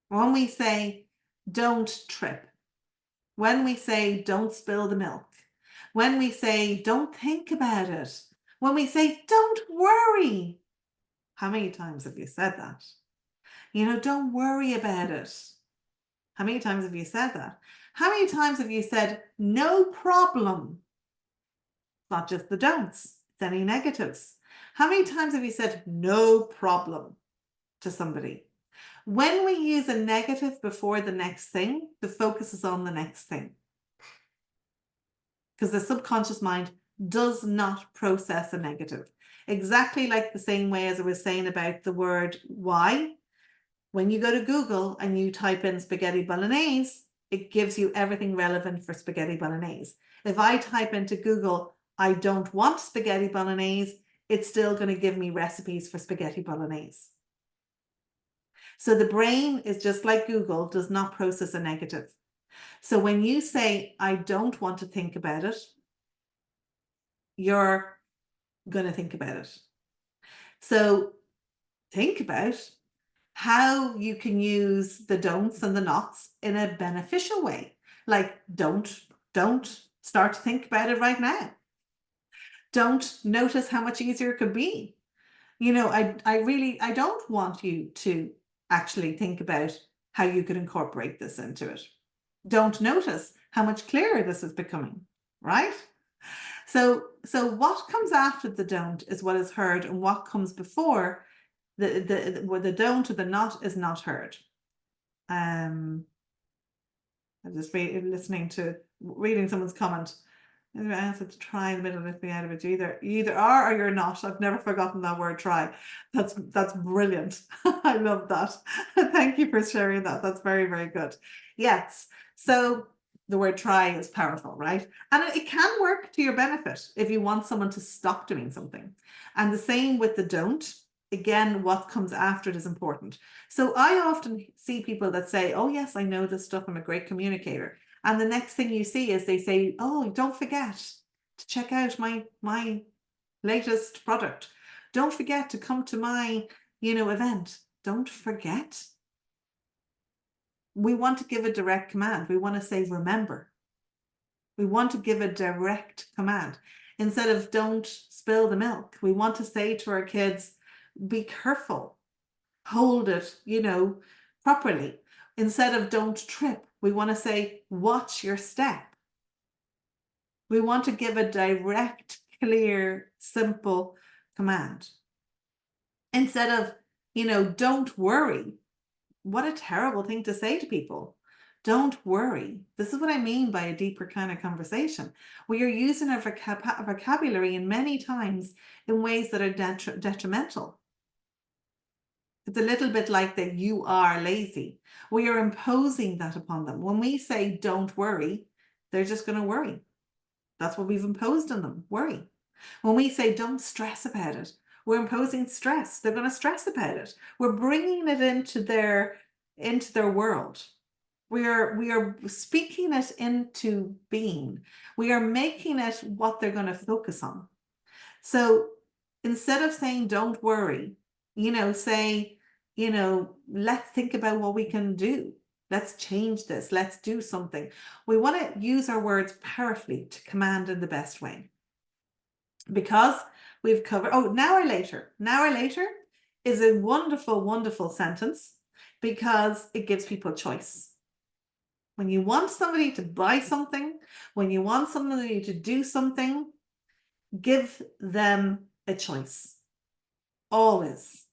When we say, don't trip. When we say, don't spill the milk. When we say, don't think about it. When we say, don't worry. How many times have you said that? Don't worry about it. How many times have you said that? How many times have you said, no problem? It's not just the don'ts, it's any negatives. How many times have you said, no problem to somebody? When we use a negative before the next thing, the focus is on the next thing. Because the subconscious mind does not process a negative. Exactly like the same way as I was saying about the word why. When you go to Google and you type in spaghetti bolognese, it gives you everything relevant for spaghetti bolognese. If I type into Google, I don't want spaghetti bolognese, it's still going to give me recipes for spaghetti bolognese. So the brain is just like Google, does not process a negative. So when you say, I don't want to think about it, you're going to think about it. So think about how you can use the don'ts and the nots in a beneficial way. Like don't start to think about it right now. Don't notice how much easier it could be. I don't want you to actually think about how you could incorporate this into it. Don't notice how much clearer this is becoming, right? So what comes after the don't is what is heard, and what comes before the don't or the not is not heard. I'm just reading someone's comment. I answered to try in the middle of me out of it. You either are or you're not. I've never forgotten that word try. That's brilliant. I love that. Thank you for sharing that. That's very, very good. Yes. So the word try is powerful, right? And it can work to your benefit if you want someone to stop doing something. And the same with the don't. Again, what comes after it is important. So I often see people that say, oh yes, I know this stuff. I'm a great communicator. And the next thing you see is they say, oh, don't forget to check out my latest product. Don't forget to come to my, event. Don't forget. We want to give a direct command. We want to say, remember. We want to give a direct command. Instead of don't spill the milk, we want to say to our kids, be careful, hold it, properly. Instead of don't trip, we want to say, watch your step. We want to give a direct, clear, simple command. Instead of, don't worry. What a terrible thing to say to people. Don't worry. This is what I mean by a deeper kind of conversation. We are using our vocabulary in many times in ways that are detrimental. It's a little bit like that you are lazy. We are imposing that upon them. When we say don't worry, they're just going to worry. That's what we've imposed on them, worry. When we say don't stress about it, we're imposing stress. They're going to stress about it. We're bringing it into their world. We are speaking it into being. We are making it what they're going to focus on. So instead of saying don't worry, say, let's think about what we can do. Let's change this. Let's do something. We want to use our words powerfully to command in the best way. Because we've covered, now or later. Now or later is a wonderful, wonderful sentence because it gives people choice. When you want somebody to buy something, when you want somebody to do something, give them a choice. Always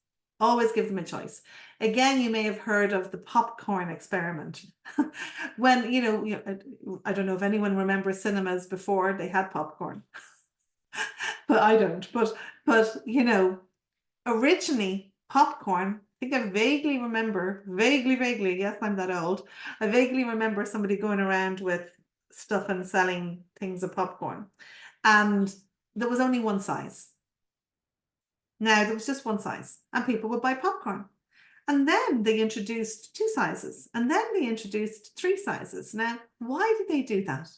give them a choice. Again, you may have heard of the popcorn experiment. When, I don't know if anyone remembers cinemas before they had popcorn, but I don't. But originally popcorn, I think I vaguely remember, vaguely, yes, I'm that old. I vaguely remember somebody going around with stuff and selling things of popcorn. And there was only one size. Now, there was just one size, and people would buy popcorn. And then they introduced 2 sizes, and then they introduced 3 sizes. Now, why did they do that?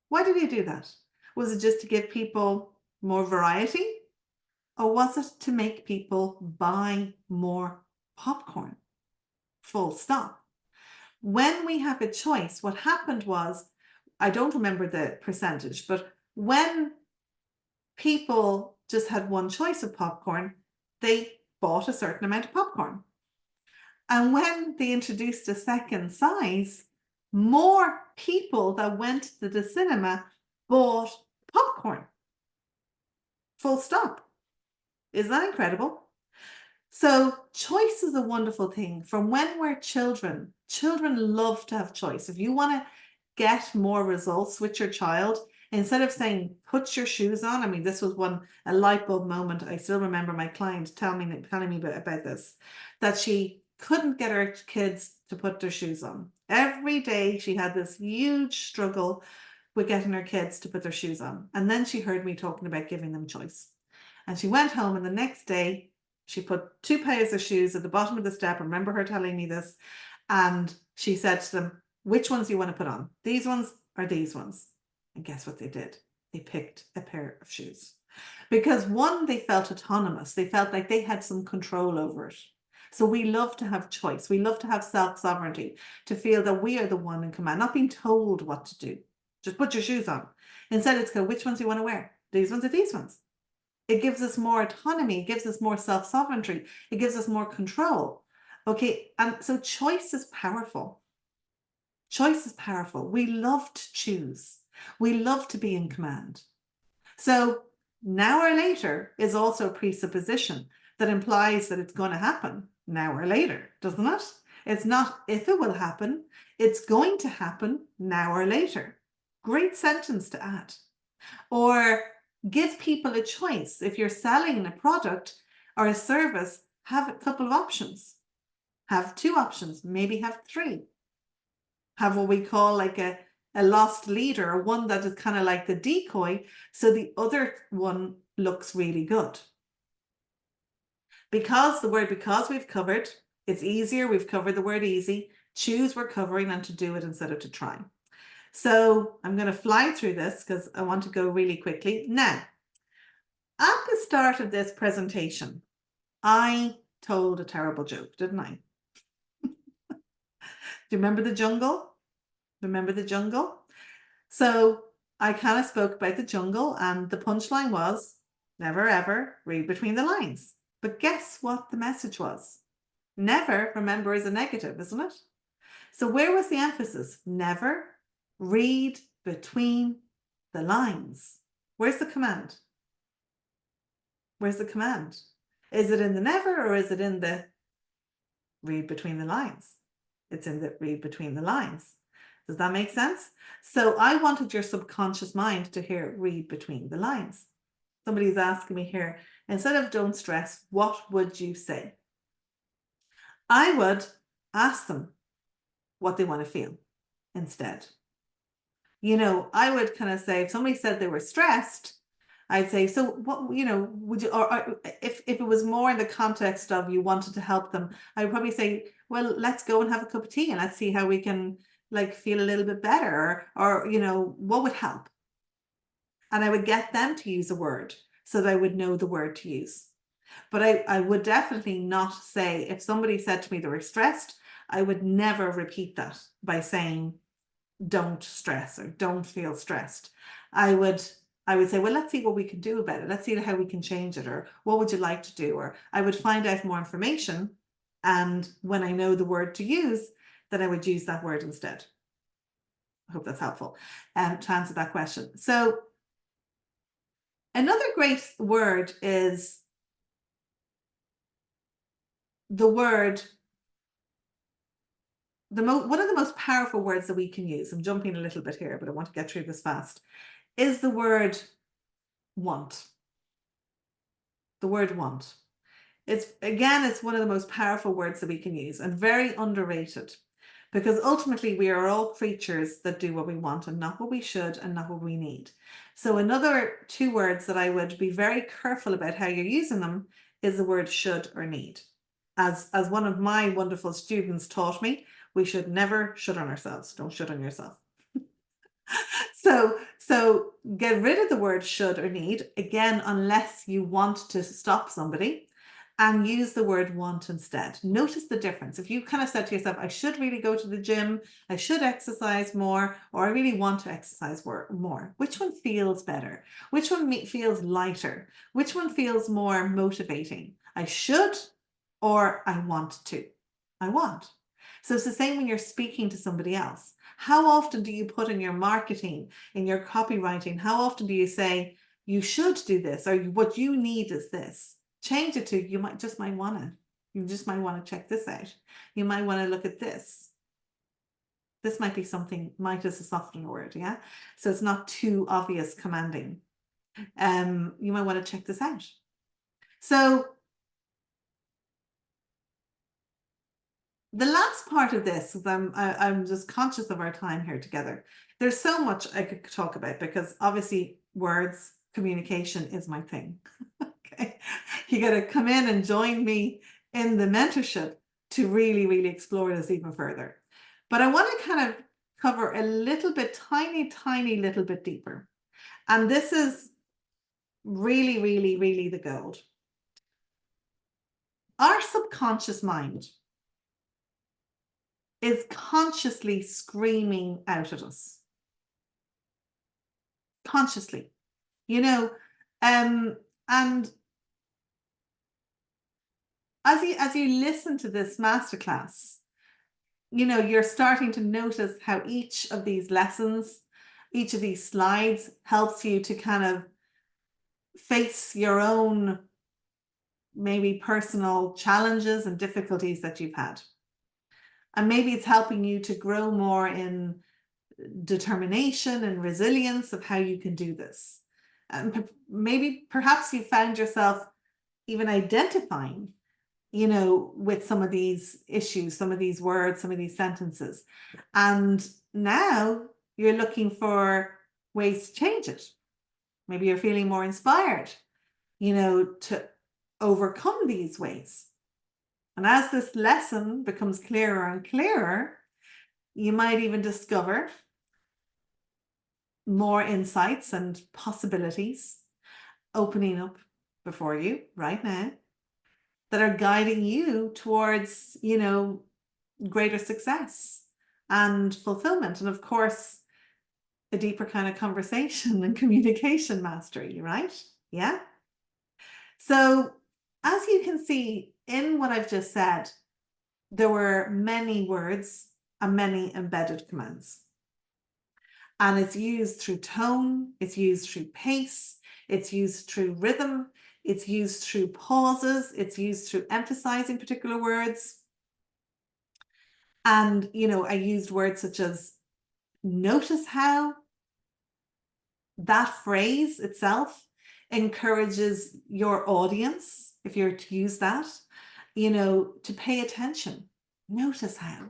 Why did they do that? Was it just to give people more variety? Or was it to make people buy more popcorn? Full stop. When we have a choice, what happened was, I don't remember the percentage, but when people just had one choice of popcorn, they bought a certain amount of popcorn. And when they introduced a second size, more people that went to the cinema bought popcorn. Full stop. Isn't that incredible? So choice is a wonderful thing. From when we're children love to have choice. If you want to get more results with your child, instead of saying, put your shoes on. I mean, this was a light bulb moment. I still remember my client telling me about this, that she couldn't get her kids to put their shoes on. Every day she had this huge struggle with getting her kids to put their shoes on. And then she heard me talking about giving them choice. And she went home, and the next day she put 2 pairs of shoes at the bottom of the step. I remember her telling me this. And she said to them, which ones do you want to put on? These ones or these ones? And guess what they did? They picked a pair of shoes. Because one, they felt autonomous. They felt like they had some control over it. So we love to have choice. We love to have self-sovereignty, to feel that we are the one in command, not being told what to do. Just put your shoes on. Instead, it's go, which ones do you want to wear? These ones or these ones? It gives us more autonomy. It gives us more self-sovereignty. It gives us more control. Okay, and so choice is powerful. Choice is powerful. We love to choose. We love to be in command. So now or later is also a presupposition that implies that it's going to happen now or later, doesn't it? It's not if it will happen, it's going to happen now or later. Great sentence to add. Or give people a choice. If you're selling a product or a service, have a couple of options. Have 2 options, maybe have 3. Have what we call like a lost leader, or one that is kind of like the decoy, so the other one looks really good. Because we've covered, it's easier. We've covered the word easy. Choose, we're covering, and to do it instead of to try. So I'm going to fly through this because I want to go really quickly. Now, at the start of this presentation, I told a terrible joke, didn't I? Do you remember the jungle? Remember the jungle? So I kind of spoke about the jungle, and the punchline was, never ever read between the lines. But guess what the message was? Never, remember, is a negative, isn't it? So where was the emphasis? Never read between the lines. Where's the command? Where's the command? Is it in the never, or is it in the read between the lines? It's in the read between the lines. Does that make sense? So I wanted your subconscious mind to hear read between the lines. Somebody's asking me here, instead of don't stress, what would you say? I would ask them what they want to feel instead. I would kind of say, if somebody said they were stressed, I'd say, so what, would you, or if it was more in the context of you wanted to help them, I would probably say, well, let's go and have a cup of tea and let's see how we can like feel a little bit better, or what would help. And I would get them to use a word so that I would know the word to use. But I would definitely not say, if somebody said to me they were stressed, I would never repeat that by saying, don't stress or don't feel stressed. I would say, well, let's see what we can do about it. Let's see how we can change it, or what would you like to do? Or I would find out more information. And when I know the word to use, then I would use that word instead. I hope that's helpful to answer that question. So another great word is the word, one of the most powerful words that we can use, I'm jumping a little bit here, but I want to get through this fast, is the word want. The word want. It's one of the most powerful words that we can use, and very underrated, because ultimately we are all creatures that do what we want and not what we should and not what we need. So another two words that I would be very careful about how you're using them is the word should or need. As one of my wonderful students taught me, we should never should on ourselves. Don't should on yourself. So get rid of the word should or need, again, unless you want to stop somebody, and use the word want instead. Notice the difference. If you kind of said to yourself, I should really go to the gym, I should exercise more, or I really want to exercise more, which one feels better? Which one feels lighter? Which one feels more motivating? I should, or I want to? I want. So it's the same when you're speaking to somebody else. How often do you put in your marketing, in your copywriting, how often do you say, you should do this, or what you need is this? Change it to, you just might want to check this out. You might want to look at this. This might be something, might is a softer word, yeah? So it's not too obvious commanding. You might want to check this out. So the last part of this, I'm just conscious of our time here together. There's so much I could talk about, because obviously words, communication is my thing. Okay, you got to come in and join me in the mentorship to really, really explore this even further. But I want to kind of cover a little bit, tiny little bit deeper. And this is really, really, really the gold. Our subconscious mind is consciously screaming out at us. Consciously, and as you listen to this masterclass, you're starting to notice how each of these lessons, each of these slides helps you to kind of face your own maybe personal challenges and difficulties that you've had. And maybe it's helping you to grow more in determination and resilience of how you can do this. And maybe perhaps you found yourself even identifying, with some of these issues, some of these words, some of these sentences. And now you're looking for ways to change it. Maybe you're feeling more inspired, to overcome these ways. And as this lesson becomes clearer and clearer, you might even discover more insights and possibilities opening up before you right now that are guiding you towards, greater success and fulfillment. And of course, a deeper kind of conversation and communication mastery, right? Yeah. So as you can see in what I've just said, there were many words and many embedded commands. And it's used through tone, it's used through pace, it's used through rhythm, it's used through pauses, it's used through emphasizing particular words. And, I used words such as notice how. That phrase itself encourages your audience, if you're to use that, to pay attention. Notice how,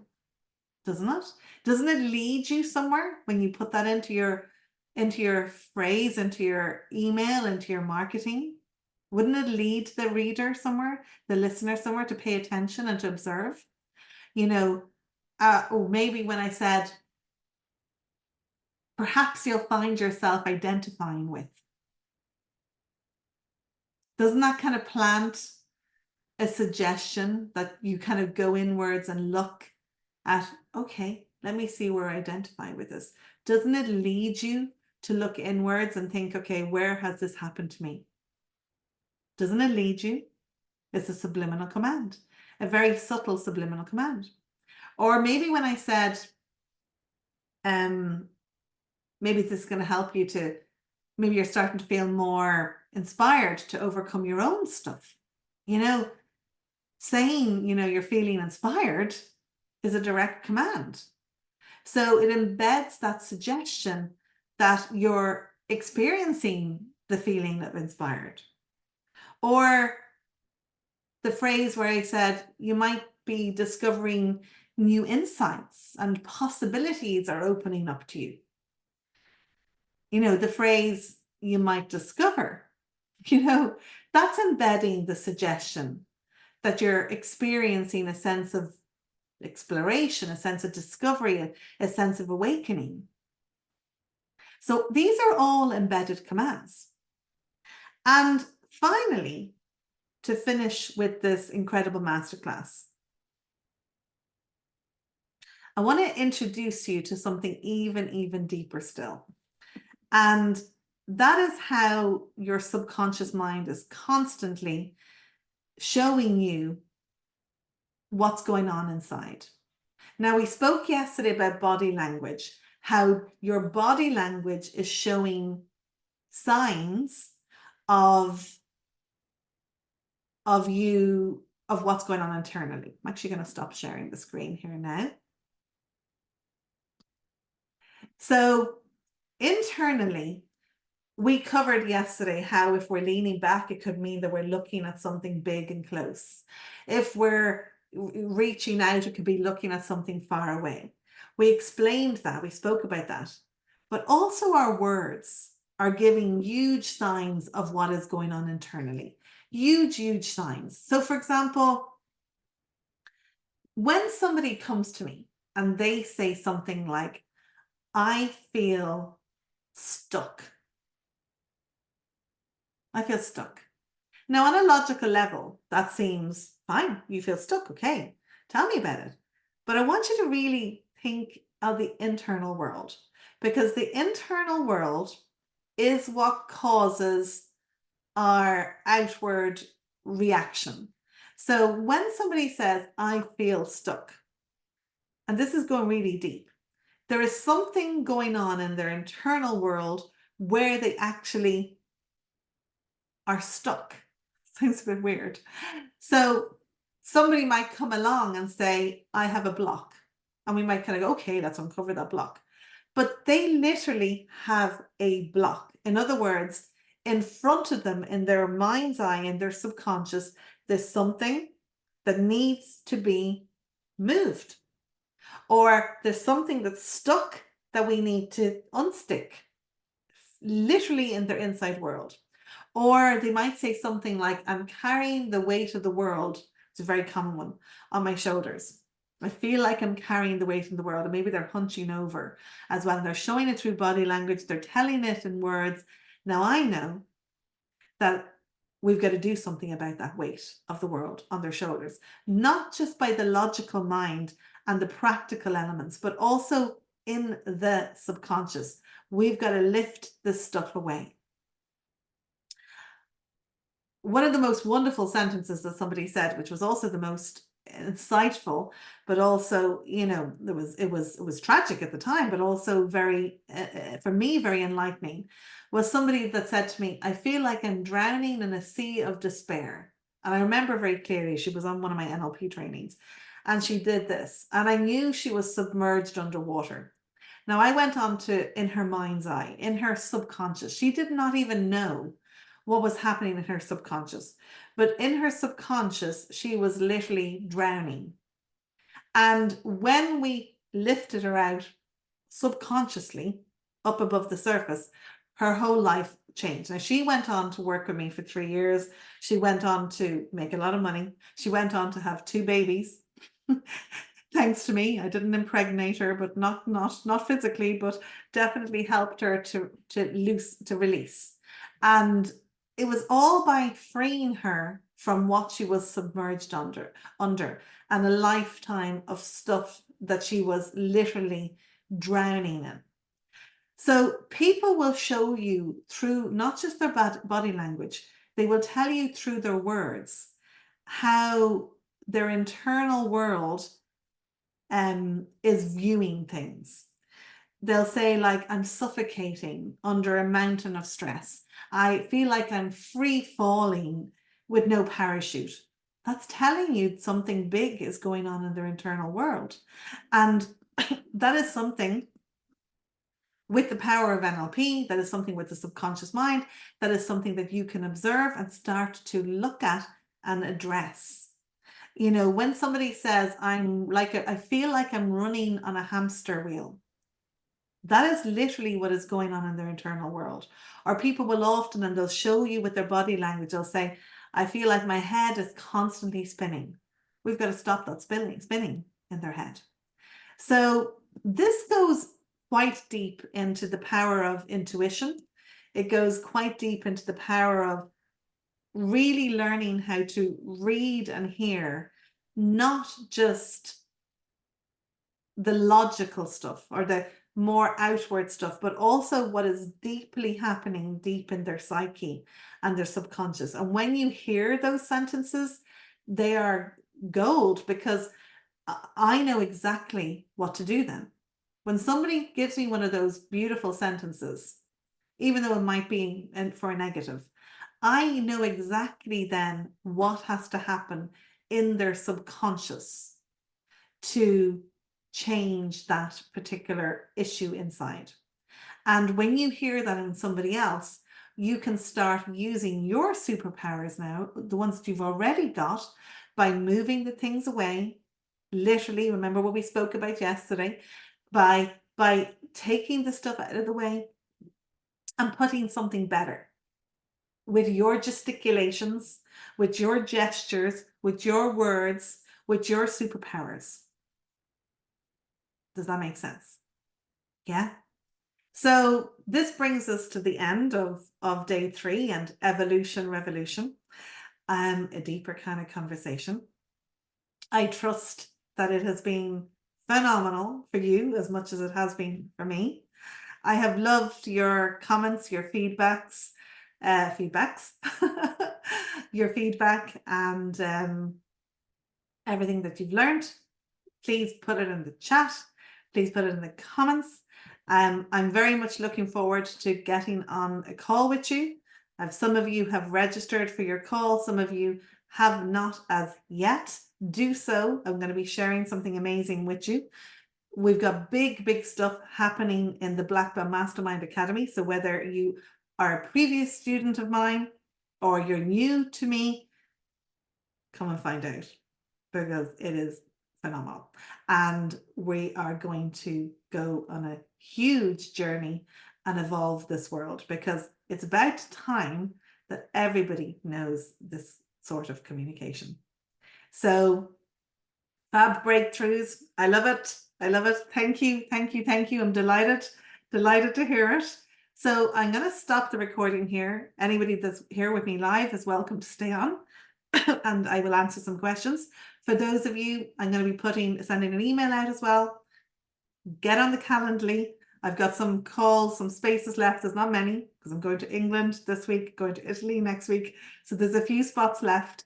doesn't it? Doesn't it lead you somewhere when you put that into your phrase, into your email, into your marketing? Wouldn't it lead the reader somewhere, the listener somewhere, to pay attention and to observe? Or maybe when I said, perhaps you'll find yourself identifying with. Doesn't that kind of plant a suggestion that you kind of go inwards and look at, okay, let me see where I identify with this? Doesn't it lead you to look inwards and think, okay, where has this happened to me? Doesn't it lead you? It's a subliminal command, a very subtle subliminal command. Or maybe when I said, maybe this is going to help you to, maybe you're starting to feel more inspired to overcome your own stuff. Saying, you're feeling inspired is a direct command. So it embeds that suggestion that you're experiencing the feeling of inspired. Or the phrase where I said, you might be discovering new insights and possibilities are opening up to you. The phrase, you might discover, that's embedding the suggestion that you're experiencing a sense of exploration, a sense of discovery, a sense of awakening. So these are all embedded commands. And finally, to finish with this incredible masterclass, I want to introduce you to something even deeper still. And that is how your subconscious mind is constantly showing you what's going on inside. Now, we spoke yesterday about body language, how your body language is showing signs of what's going on internally. I'm actually going to stop sharing the screen here now. So internally, we covered yesterday how if we're leaning back, it could mean that we're looking at something big and close. If we're reaching out, it could be looking at something far away. We explained that, we spoke about that. But also our words are giving huge signs of what is going on internally. Huge signs. So for example, when somebody comes to me and they say something like, I feel stuck. I feel stuck. Now, on a logical level, that seems fine. You feel stuck. Okay, tell me about it. But I want you to really think of the internal world, because the internal world is what causes our outward reaction. So when somebody says, I feel stuck, and this is going really deep, there is something going on in their internal world where they actually are stuck. Sounds a bit weird. So somebody might come along and say, I have a block. And we might kind of go, okay, let's uncover that block. But they literally have a block. In other words, in front of them, in their mind's eye, in their subconscious, there's something that needs to be moved. Or there's something that's stuck that we need to unstick, literally in their inside world. Or they might say something like, I'm carrying the weight of the world. It's a very common one, on my shoulders. I feel like I'm carrying the weight of the world. And maybe they're hunching over as well. They're showing it through body language. They're telling it in words. Now I know that we've got to do something about that weight of the world on their shoulders, not just by the logical mind and the practical elements, but also in the subconscious. We've got to lift this stuff away. One of the most wonderful sentences that somebody said, which was also the most insightful, but also, it was tragic at the time, but also very, for me, very enlightening, was somebody that said to me, I feel like I'm drowning in a sea of despair. And I remember very clearly, she was on one of my NLP trainings and she did this, and I knew she was submerged underwater. Now I went on to, in her mind's eye, in her subconscious, she did not even know what was happening in her subconscious. But in her subconscious, she was literally drowning. And when we lifted her out subconsciously up above the surface, her whole life changed. Now, she went on to work with me for 3 years. She went on to make a lot of money. She went on to have 2 babies. Thanks to me. I didn't impregnate her, but not physically, but definitely helped her to release. And it was all by freeing her from what she was submerged under and a lifetime of stuff that she was literally drowning in. So people will show you through not just their body language, they will tell you through their words how their internal world is viewing things. They'll say, like, I'm suffocating under a mountain of stress. I feel like I'm free falling with no parachute. That's telling you something big is going on in their internal world. And that is something with the power of NLP, that is something with the subconscious mind, that is something that you can observe and start to look at and address. You know, when somebody says, I feel like I'm running on a hamster wheel, that is literally what is going on in their internal world. Or people will often, and they'll show you with their body language, they'll say, I feel like my head is constantly spinning. We've got to stop that spinning in their head. So this goes quite deep into the power of intuition. It goes quite deep into the power of really learning how to read and hear, not just the logical stuff or the more outward stuff, but also what is deeply happening deep in their psyche and their subconscious. And when you hear those sentences, they are gold, because I know exactly what to do then. When somebody gives me one of those beautiful sentences, even though it might be for a negative, I know exactly then what has to happen in their subconscious to change that particular issue inside. And when you hear that in somebody else, you can start using your superpowers now, the ones that you've already got, by moving the things away. Literally, remember what we spoke about yesterday, by taking the stuff out of the way and putting something better with your gesticulations, with your gestures, with your words, with your superpowers. Does that make sense? Yeah. So this brings us to the end of day 3 and evolution revolution, a deeper kind of conversation. I trust that it has been phenomenal for you as much as it has been for me. I have loved your comments, your feedbacks, your feedback, and everything that you've learned. Please put it in the chat. Please put it in the comments. I'm very much looking forward to getting on a call with you. Some of you have registered for your call. Some of you have not as yet. Do so. I'm going to be sharing something amazing with you. We've got big stuff happening in the Blackbelt Mastermind Academy. So whether you are a previous student of mine or you're new to me, come and find out, because it is phenomenal. And we are going to go on a huge journey and evolve this world, because it's about time that everybody knows this sort of communication. So fab breakthroughs. I love it. I love it. Thank you. I'm delighted to hear it. So I'm going to stop the recording here. Anybody that's here with me live is welcome to stay on and I will answer some questions. For those of you, I'm going to be sending an email out as well. Get on the Calendly. I've got some calls, some spaces left. There's not many, because I'm going to England this week, going to Italy next week. So there's a few spots left.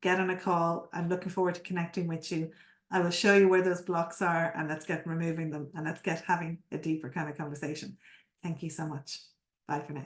Get on a call. I'm looking forward to connecting with you. I will show you where those blocks are, and let's get removing them, and let's get having a deeper kind of conversation. Thank you so much. Bye for now.